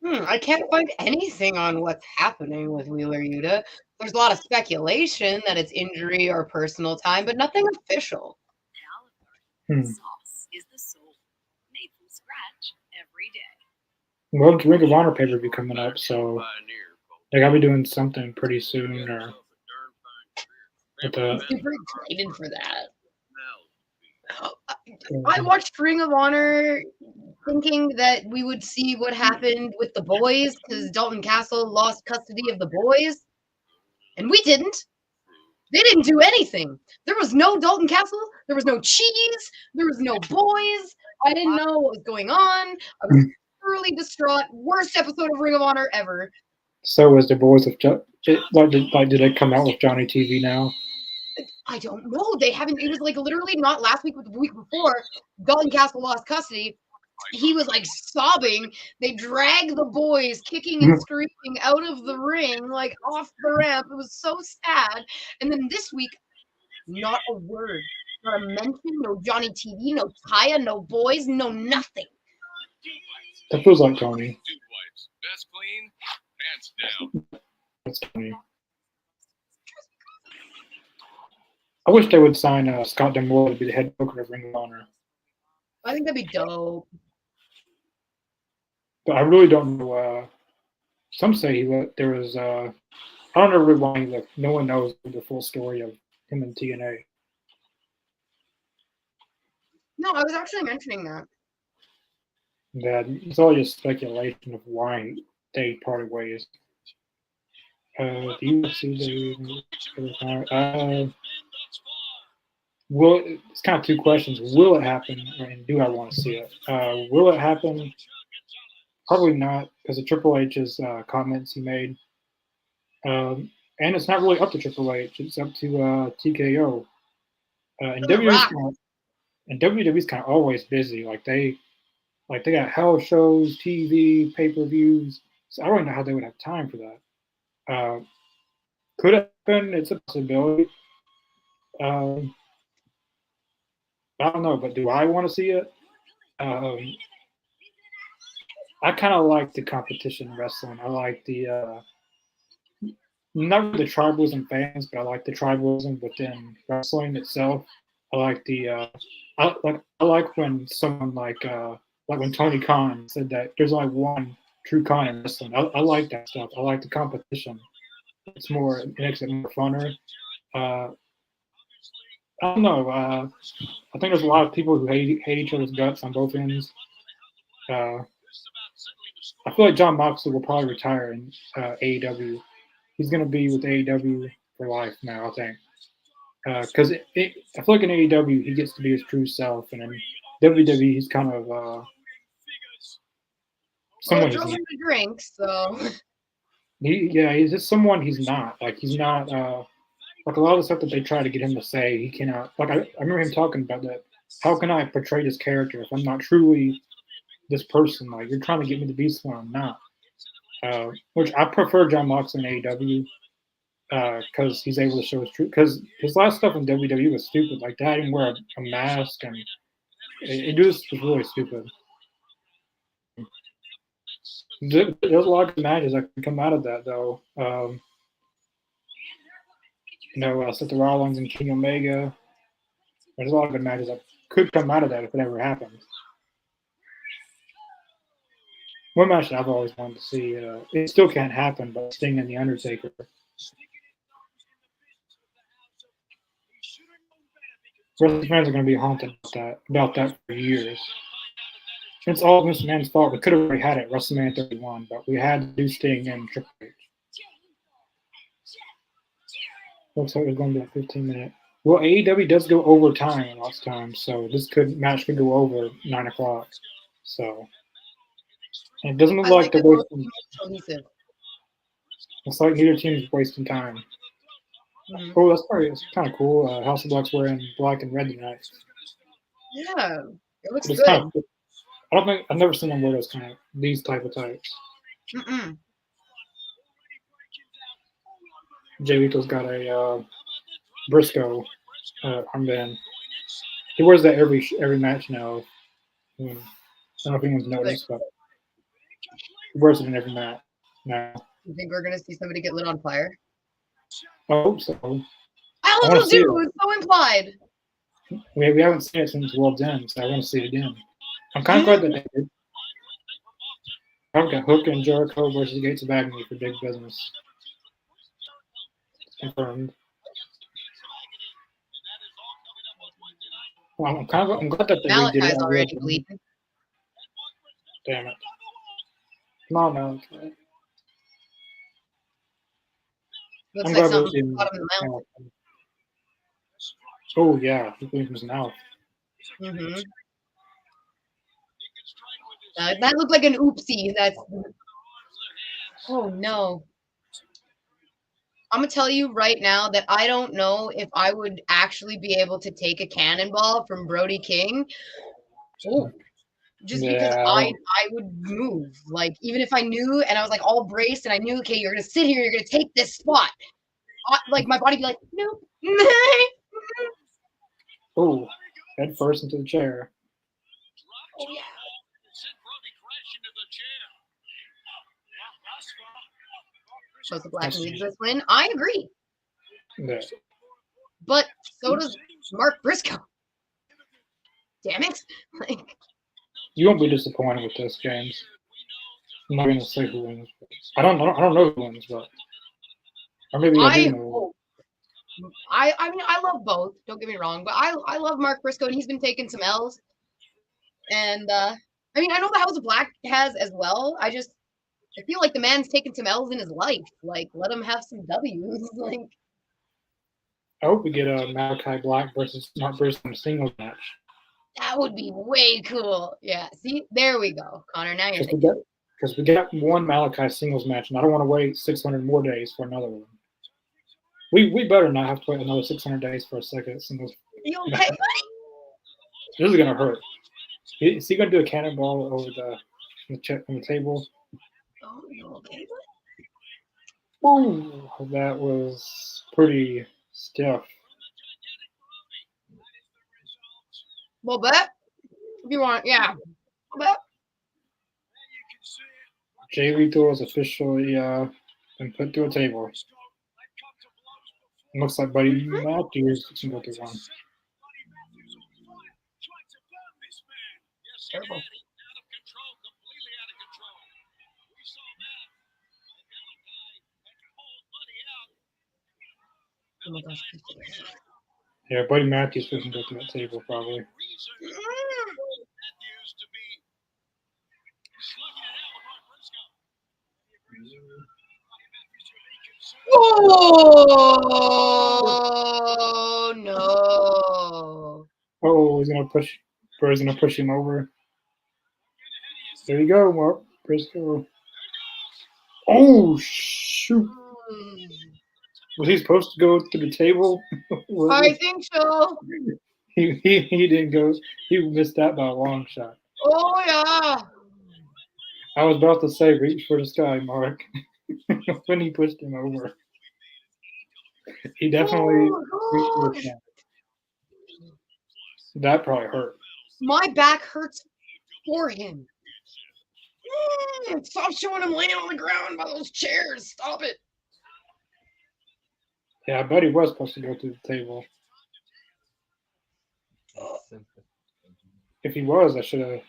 I can't find anything on what's happening with Wheeler Yuta. There's a lot of speculation that it's injury or personal time, but nothing official. Sauce is the soul. Made from scratch every day. Well, the Ring of Honor pay per view coming up, so they gotta be doing something pretty soon. Or with I'm the super excited for that. I watched Ring of Honor thinking that we would see what happened with the boys because Dalton Castle lost custody of the boys, and we didn't. They didn't do anything. There was no Dalton Castle. There was no cheese. There was no boys. I didn't know what was going on. I was thoroughly distraught. Worst episode of Ring of Honor ever. so was the boys of did they come out with Johnny TV now? I don't know. They haven't. It was like literally not last week, but the week before. Dalton Castle lost custody. He was like sobbing. They dragged the boys, kicking and screaming, out of the ring, like off the ramp. It was so sad. And then this week, not a word, not a mention. No Johnny TV, no Taya, no boys, no nothing. That feels like Tony. Dude wipes. Best clean. Pants down. That's Tony. I wish they would sign Scott Demore to be the head booker of Ring of Honor. I think that'd be dope. But I really don't know. Some say he left. There was. I don't know really why he left. No one knows the full story of him and TNA. No, I was actually mentioning that. That it's all just speculation of why they parted ways. The UFC. Will it's kind of two questions. Will it happen, and do I want to see it? Will it happen? Probably not, because of Triple H's comments he made. And it's not really up to Triple H. It's up to TKO. And WWE's kind of always busy. Like they got hell shows, TV, pay-per-views. So I don't know how they would have time for that. Could happen. It's a possibility. I don't know, but do I want to see it? I kind of like the competition in wrestling. I like the not really the tribalism fans, but I like the tribalism within wrestling itself. I like the I like when someone like when Tony Khan said that there's only one true con in wrestling. I like that stuff. I like the competition. It makes it more funner. Uh, I don't know. I think there's a lot of people who hate each other's guts on both ends. Uh, I feel like John Moxley will probably retire in AEW. He's going to be with AEW for life now, I think. Because I feel like in AEW he gets to be his true self, and in WWE he's kind of Well, someone it he's drove not. him to drink, so He's just someone he's not. Like he's not. Like a lot of the stuff that they try to get him to say, he cannot. Like I remember him talking about that. How can I portray this character if I'm not truly this person? Like you're trying to get me to be someone I'm not. Which I prefer John Moxley in AEW because he's able to show his truth. Because his last stuff in WWE was stupid. Like that, he didn't wear a mask, and it just was really stupid. There's a lot of matches that can come out of that, though. Seth Rollins and King Omega. There's a lot of good matches that could come out of that if it ever happens. One match that I've always wanted to see, it still can't happen, but Sting and The Undertaker. Wrestling fans are going to be haunted about that for years. It's all Vince McMahon's fault. We could have already had it WrestleMania 31, but we had to do Sting and Triple H. Looks like it's going to be a 15-minute. Well, AEW does go overtime last time, so this match could go over 9 o'clock. So and it doesn't look like they're wasting. cohesive. It's like neither team's wasting time. Mm-hmm. Oh, it's kind of cool. House of Black's wearing black and red tonight. Yeah, it looks It's good. kind of. I don't think I've never seen them wear these type of types. Mm-mm. Jay Leto's got a Briscoe armband. He wears that every match now. I don't know if anyone's noticed, but he wears it in every match now. You think we're gonna see somebody get lit on fire? I hope so. I wanna also see do. it. It's so implied. We haven't seen it since World's End, so I want to see it again. I'm kind of glad that they did. I've got Hook and Jericho versus Gates of Agony for big business. Confirmed. Well, I'm glad that they redid Malachi's it. already bleeding. Damn it. Come on, Malachi. Looks I'm like glad something we're caught him in the mouth. Oh yeah, he bleeds his mouth. Mm-hmm. That looked like an oopsie. Oh no. I'm gonna tell you right now that I don't know if I would actually be able to take a cannonball from Brody King. Oh, just because I would move. Like even if I knew and I was like all braced and I knew, okay, you're gonna sit here, you're gonna take this spot. Like my body be like, nope. Oh, head first into the chair. Oh yeah. Shows the Black needs this win. I agree. Yeah. But so does Mark Briscoe. Damn it. Like You won't be disappointed with this, James. I'm not gonna say who wins. I don't know who wins, but or maybe I do know. I mean I love both, don't get me wrong, but I love Mark Briscoe and he's been taking some L's. And I mean I know the House of Black has as well. I feel like the man's taken some L's in his life. Like let him have some W's. Like I hope we get a Malachi Black versus Mark Briscoe in a singles match. that would be way cool. Yeah, see, there we go. Connor, now you're Because we got one Malachi singles match, and I don't want to wait 600 more days for another one. We better not have to wait another 600 days for a second singles. You okay, buddy? This is gonna hurt. Is he gonna do a cannonball over on the table? Oh, you okay, buddy? Ooh, that was pretty stiff. Well, bet if you want, yeah. Bet. Jay Lethal is officially been put through a table. Looks like Buddy Matthews is going to go through one. Terrible. Oh my gosh. Yeah, Buddy Matthews doesn't go through that table probably. Reason Matthews to be slugging it out with Briscoe. Oh no! Oh, he's gonna push. Burr's gonna push him over. There you go, Mark Briscoe. Oh shoot! Hmm. Was he supposed to go through the table? I think so. He didn't go. He missed that by a long shot. Oh yeah. I was about to say, reach for the sky, Mark, when he pushed him over. He definitely reached for the sky. That probably hurt. My back hurts for him. Stop showing him laying on the ground by those chairs. Stop it. Yeah, I bet he was supposed to go through the table. If he was, I should have.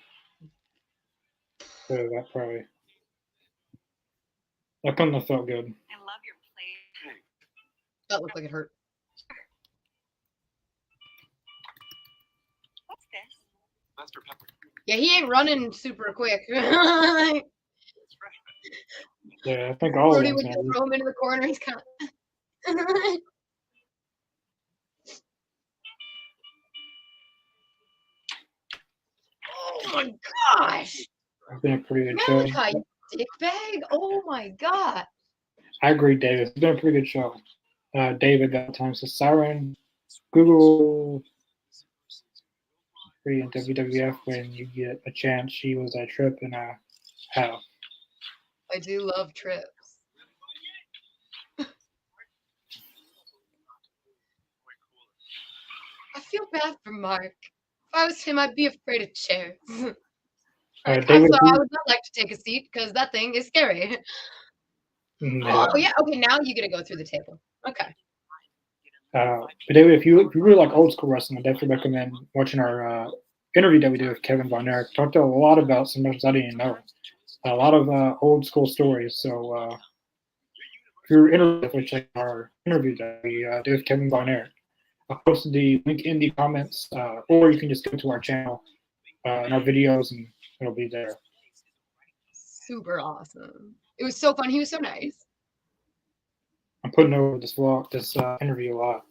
That probably. That couldn't have felt good. I love your play. That looked like it hurt. What's this? Master Pepper. Yeah, he ain't running super quick. Yeah, I think all of Brody them. would just throw him into the corner. He's kind of. Oh my gosh! It's been a pretty good show. Malachi, you dick bag! Oh my god! I agree, David. It's been a pretty good show. David got times to Siren, Google, free in WWF when you get a chance. She was a trip and a half. I do love trips. I feel bad for Mark. If I was him, I'd be afraid of chairs. David, Also, I would not like to take a seat because that thing is scary. Oh yeah. Okay, now you get to go through the table. Okay. But David, if you really like old school wrestling, I definitely recommend watching our interview that we did with Kevin Von Erich. Talked a lot about some stuff I didn't know. A lot of old school stories. So if you're interested, definitely check our interview that we did with Kevin Von Erich. I posted the link in the comments, or you can just go to our channel and our videos, and it'll be there. Super awesome. It was so fun. He was so nice. I'm putting over this interview a lot.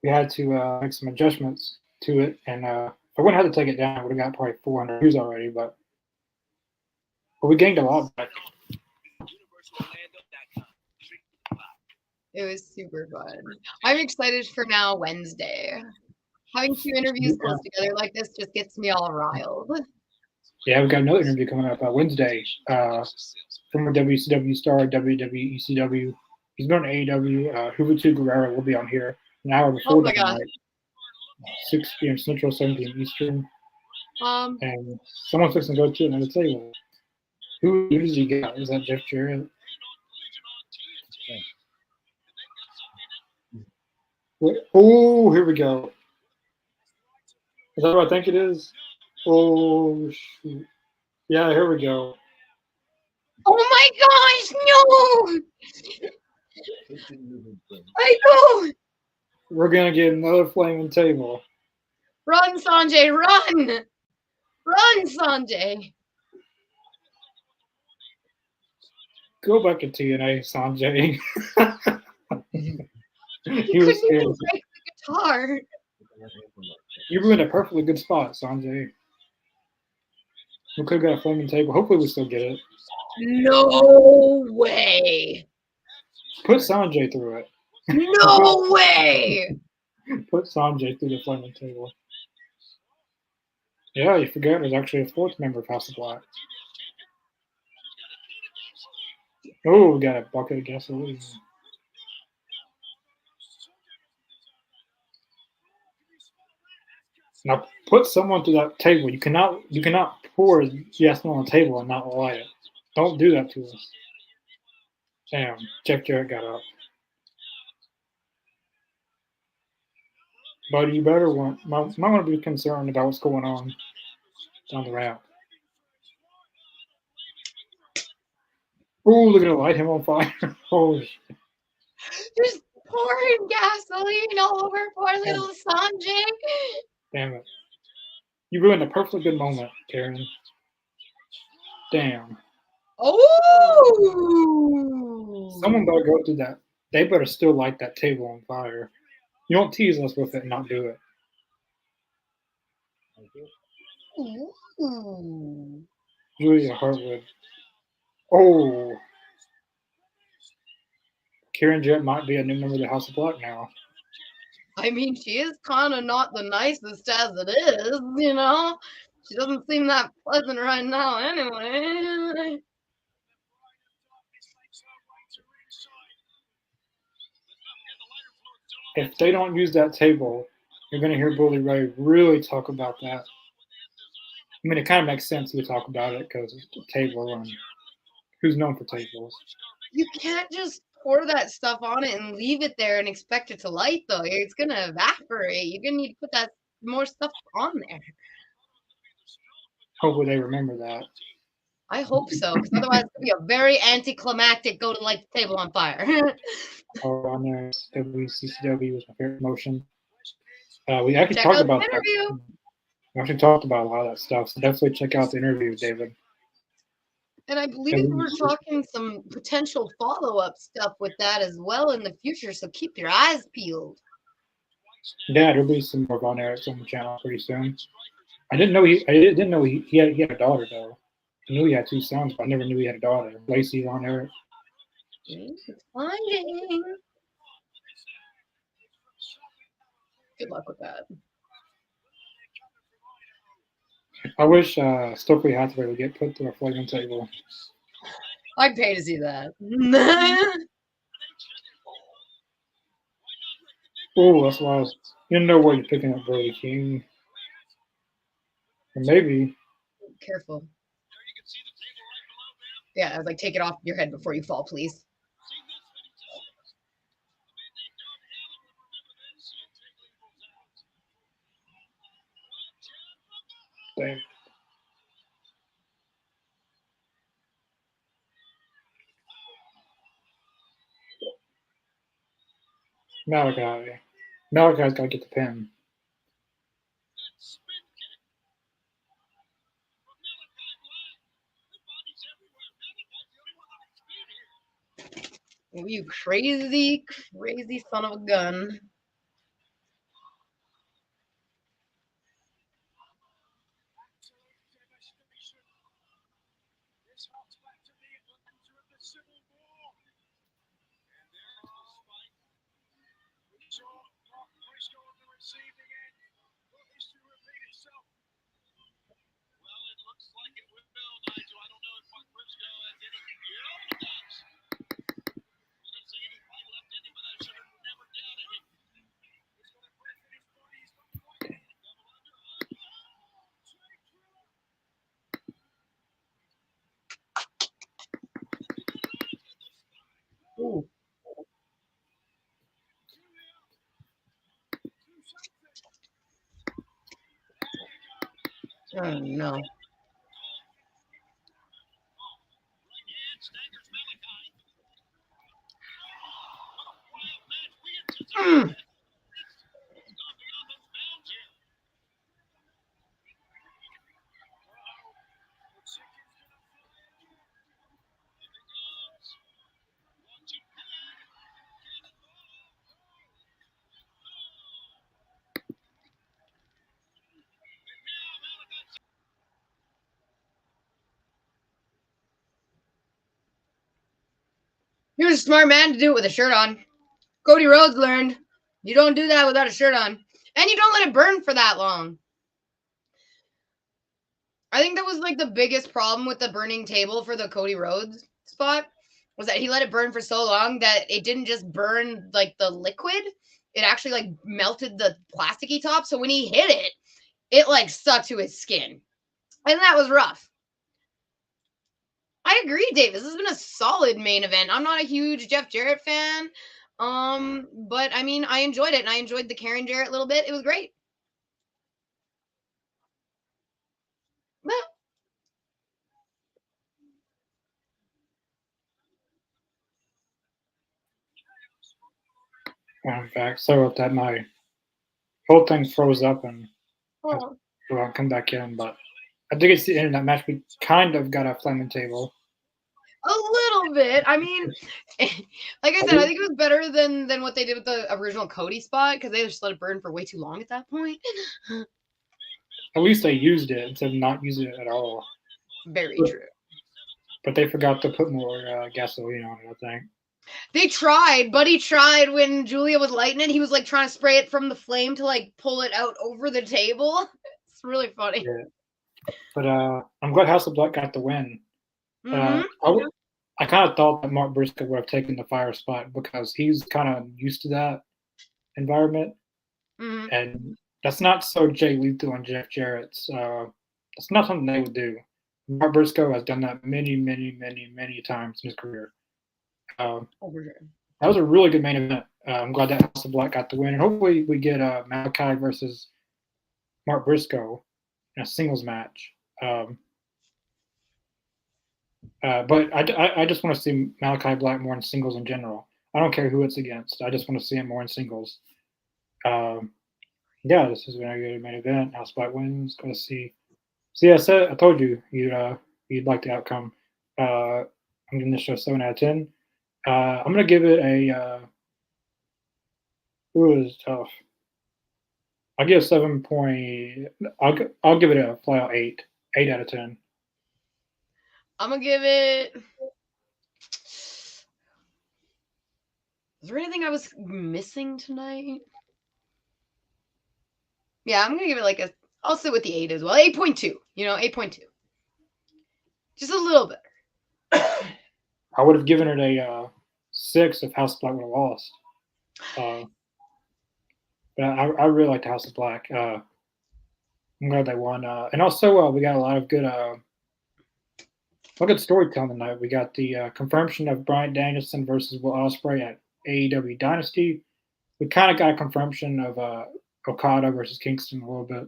We had to make some adjustments to it, and if I wouldn't have to take it down, I would have got probably 400 views already, but we gained a lot back. It was super fun. I'm excited for now Wednesday. Having two interviews close together like this just gets me all riled. Yeah, we've got another interview coming up Wednesday. Former WCW star, WWE ECW. He's been on AEW. Juventud Guerrero will be on here an hour before my God. 6 p.m. Central, 7 p.m. Eastern. And someone's fixing to go to another table. Who does he got? Is that Jeff Jarrett? Oh, here we go. Is that what I think it is? Oh, shoot. Yeah, here we go. Oh my gosh, no! I know! We're going to get another flaming table. Run, Sanjay, run! Run, Sanjay! Go back to TNA, Sanjay. He couldn't even break the guitar. You were in a perfectly good spot, Sanjay. We could have got a flaming table. Hopefully we still get it. No way. Put Sanjay through it. No way. Put Sanjay through the flaming table. Yeah, you forgot there's actually a fourth member of House of Black. Oh, we got a bucket of gasoline. Now put someone through that table. You cannot pour gasoline on the table and not light it. Don't do that to us. Damn, Jeff Jarrett got up. Buddy, you better might want to be concerned about what's going on down the ramp. Oh, they're gonna light him on fire. Oh, Just pouring gasoline all over poor little Sanjay. Damn it. You ruined a perfectly good moment, Karen. Damn. Oh! Someone better go through that. They better still light that table on fire. You don't tease us with it and not do it. Ooh. Julia Hartwood. Oh. Karen Jett might be a new member of the House of Black now. I mean, she is kind of not the nicest as it is, you know? She doesn't seem that pleasant right now anyway. If they don't use that table, you're going to hear Bully Ray really talk about that. I mean, it kind of makes sense to talk about it because it's a table and who's known for tables. You can't just pour that stuff on it and leave it there and expect it to light, though. It's going to evaporate. You're going to need to put that more stuff on there. Hopefully they remember that. I hope so, because otherwise it's going to be a very anticlimactic go to light the table on fire. Oh, on there, WCCW was my favorite promotion. We actually Check talked out the about that. interview. We actually talked about a lot of that stuff, so definitely check out the interview, David. And I believe we're talking some potential follow-up stuff with that as well in the future, so keep your eyes peeled. Yeah, there'll be some more Von Erichs on the channel pretty soon. I didn't know he had a daughter though. I knew he had two sons, but I never knew he had a daughter. Lacey Von Erich. Finding. Good luck with that. I wish Stokely Hathaway would get put through a floating table. I'd pay to see that. Oh, that's why I was. You know where you're picking up Brody King. Or maybe. Careful. Yeah, I was like, take it off your head before you fall, please. Dang. Malachi. Malachi's got to get the pin. Oh, you crazy, crazy son of a gun. Ooh. Oh, no. Mm. He was a smart man to do it with a shirt on. Cody Rhodes learned you don't do that without a shirt on. And you don't let it burn for that long. I think that was like the biggest problem with the burning table for the Cody Rhodes spot was that he let it burn for so long that it didn't just burn like the liquid. It actually like melted the plasticky top. So when he hit it, it like stuck to his skin. And that was rough. I agree, Dave. This has been a solid main event. I'm not a huge Jeff Jarrett fan. But I mean, I enjoyed it, and I enjoyed the Karen Jarrett a little bit. It was great. But In fact, so that my whole thing froze up and Oh. I'll come back in. But I think it's the end of that match. We kind of got a flaming table. A little bit. I mean, like I said, I think it was better than what they did with the original Cody spot because they just let it burn for way too long at that point. At least they used it instead of not using it at all. Very true. But they forgot to put more gasoline on it, I think. They tried. Buddy tried when Julia was lighting it. He was like trying to spray it from the flame to like pull it out over the table. It's really funny. Yeah. But I'm glad House of Black got the win. Mhm. I kind of thought that Mark Briscoe would have taken the fire spot because he's kind of used to that environment. Mhm. And that's not so Jay Lethal and Jeff Jarrett's. That's not something they would do. Mark Briscoe has done that many, many, many, many times in his career. That was a really good main event. I'm glad that House of Black got the win. And hopefully we get Malachi versus Mark Briscoe in a singles match. But I just want to see Malachi Black more in singles in general. I don't care who it's against. I just want to see him more in singles. Yeah, this is going to be a main event. House Black wins. Going to see. See, I told you you'd like the outcome. I'm giving this show 7 out of 10. I'm going to give it a. Ooh, it was tough. I'll give 7 point. I'll give it a flat out 8. 8 out of 10. I'm gonna give it. Is there anything I was missing tonight? Yeah, I'm gonna give it like a. I'll sit with the 8 as well. 8.2. 8.2. Just a little bit. I would have given it a 6 if House of Black would have lost. But I really liked House of Black. I'm glad they won. And also, we got a lot of good storytelling tonight. We got the confirmation of Bryan Danielson versus Will Ospreay at AEW Dynasty. We kind of got a confirmation of Okada versus Kingston a little bit.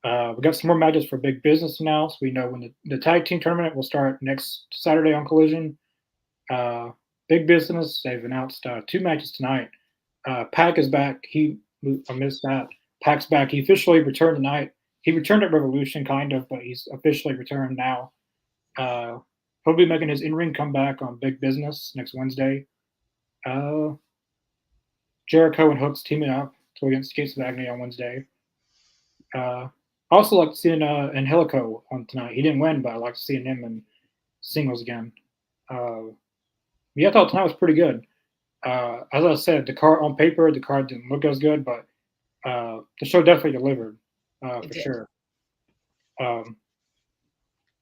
We got some more matches for Big Business announced. We know when the tag team tournament will start next Saturday on Collision. Big Business, they've announced 2 matches tonight. Pac is back. I missed that. Pac's back. He officially returned tonight. He returned at Revolution, kind of, but he's officially returned now. He'll be making his in-ring comeback on Big Business next Wednesday. Jericho and Hook's teaming up to against Gates of Agony on Wednesday. I also like seeing Angelico on tonight. He didn't win, but I like seeing him in singles again. Yeah, I thought tonight was pretty good. As I said, the card on paper, the card didn't look as good, but the show definitely delivered for sure.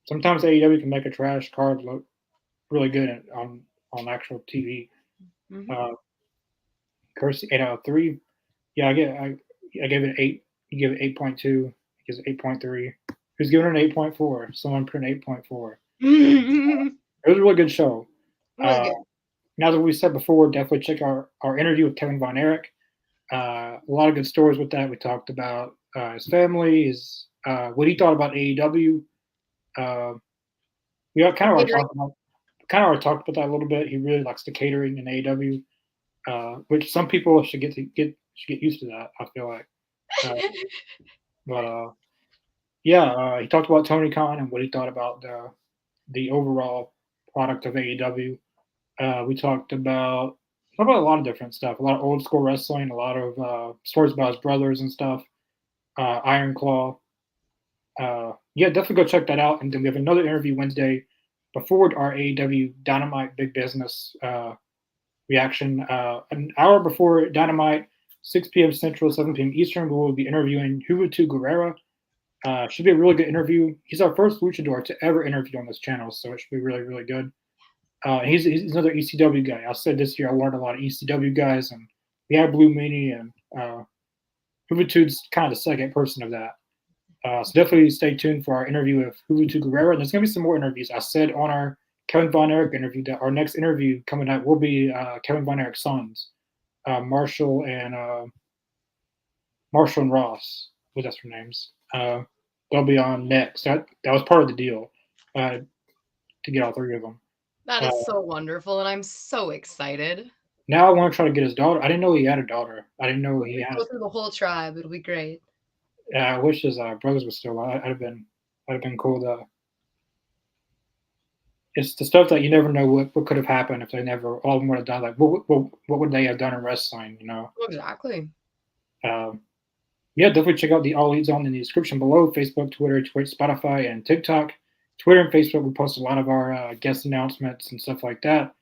Sometimes AEW can make a trash card look really good on actual TV. Mhm. Kirsty 8 out of 3. Yeah, I gave it an 8. You give it 8.2. He gives it 8.3. Who's giving it an 8.4? Someone put an 8.4. It was a really good show. Now that we said before, definitely check our interview with Kevin Von Erich. A lot of good stories with that. We talked about his family, what he thought about AEW. We kind of already talked about that a little bit. He really likes the catering in AEW, which some people should get used to that. I feel like, but he talked about Tony Khan and what he thought about the overall product of AEW. We talked about a lot of different stuff, a lot of old school wrestling, a lot of stories about his brothers and stuff. Iron Claw. Definitely go check that out. And then we have another interview Wednesday before our AEW Dynamite Big Business reaction. An hour before Dynamite, 6 p.m. Central, 7 p.m. Eastern, we will be interviewing Juventud Guerrera. Should be a really good interview. He's our first luchador to ever interview on this channel, so it should be really, really good. He's another ECW guy. I said this year I learned a lot of ECW guys, and we had Blue Meanie, and Juventud's kind of the second person of that. So definitely stay tuned for our interview with Juventud Guerrera. And there's going to be some more interviews. I said on our Kevin Von Erich interview that our next interview coming up will be Kevin Von Erich's sons, Marshall and Ross. What that's their names? They'll be on next. That was part of the deal to get all 3 of them. That is so wonderful, and I'm so excited. now I want to try to get his daughter. I didn't know he had a daughter. I didn't know he had. Go through the whole tribe. It'll be great. Yeah, I wish his brothers were still alive. I'd have been cool to. It's the stuff that you never know what could have happened if they never all of them would have done. Like what would they have done in wrestling? You know. Exactly. Yeah, definitely check out the All Elite Zone in the description below. Facebook, Twitter, Twitch, Spotify, and TikTok. Twitter and Facebook, we post a lot of our guest announcements and stuff like that.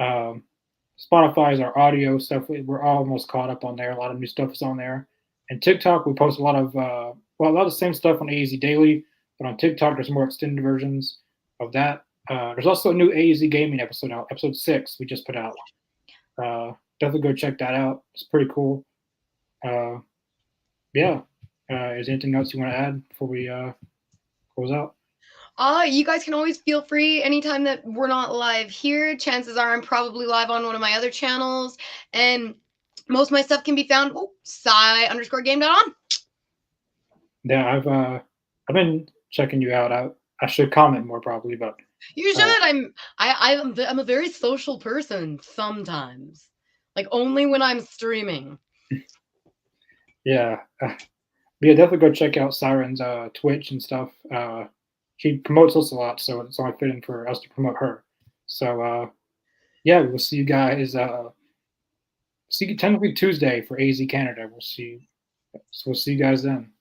Spotify is our audio stuff. We're almost caught up on there. A lot of new stuff is on there. And TikTok, we post a lot of a lot of the same stuff on AZ Daily, but on TikTok, there's more extended versions of that. There's also a new AZ Gaming episode out, episode 6 we just put out. Definitely go check that out. It's pretty cool. Yeah. Is there anything else you want to add before we close out? You guys can always feel free anytime that we're not live here. Chances are I'm probably live on one of my other channels, and most of my stuff can be found Psy_game.on. Yeah, I've been checking you out. I should comment more probably, but You should. I'm a very social person sometimes, like only when I'm streaming. yeah. Yeah, definitely go check out Siren's Twitch and stuff. She promotes us a lot, so it's only fitting for us to promote her. So yeah, we'll see you guys. See you technically Tuesday for AZ Canada. We'll see you guys then.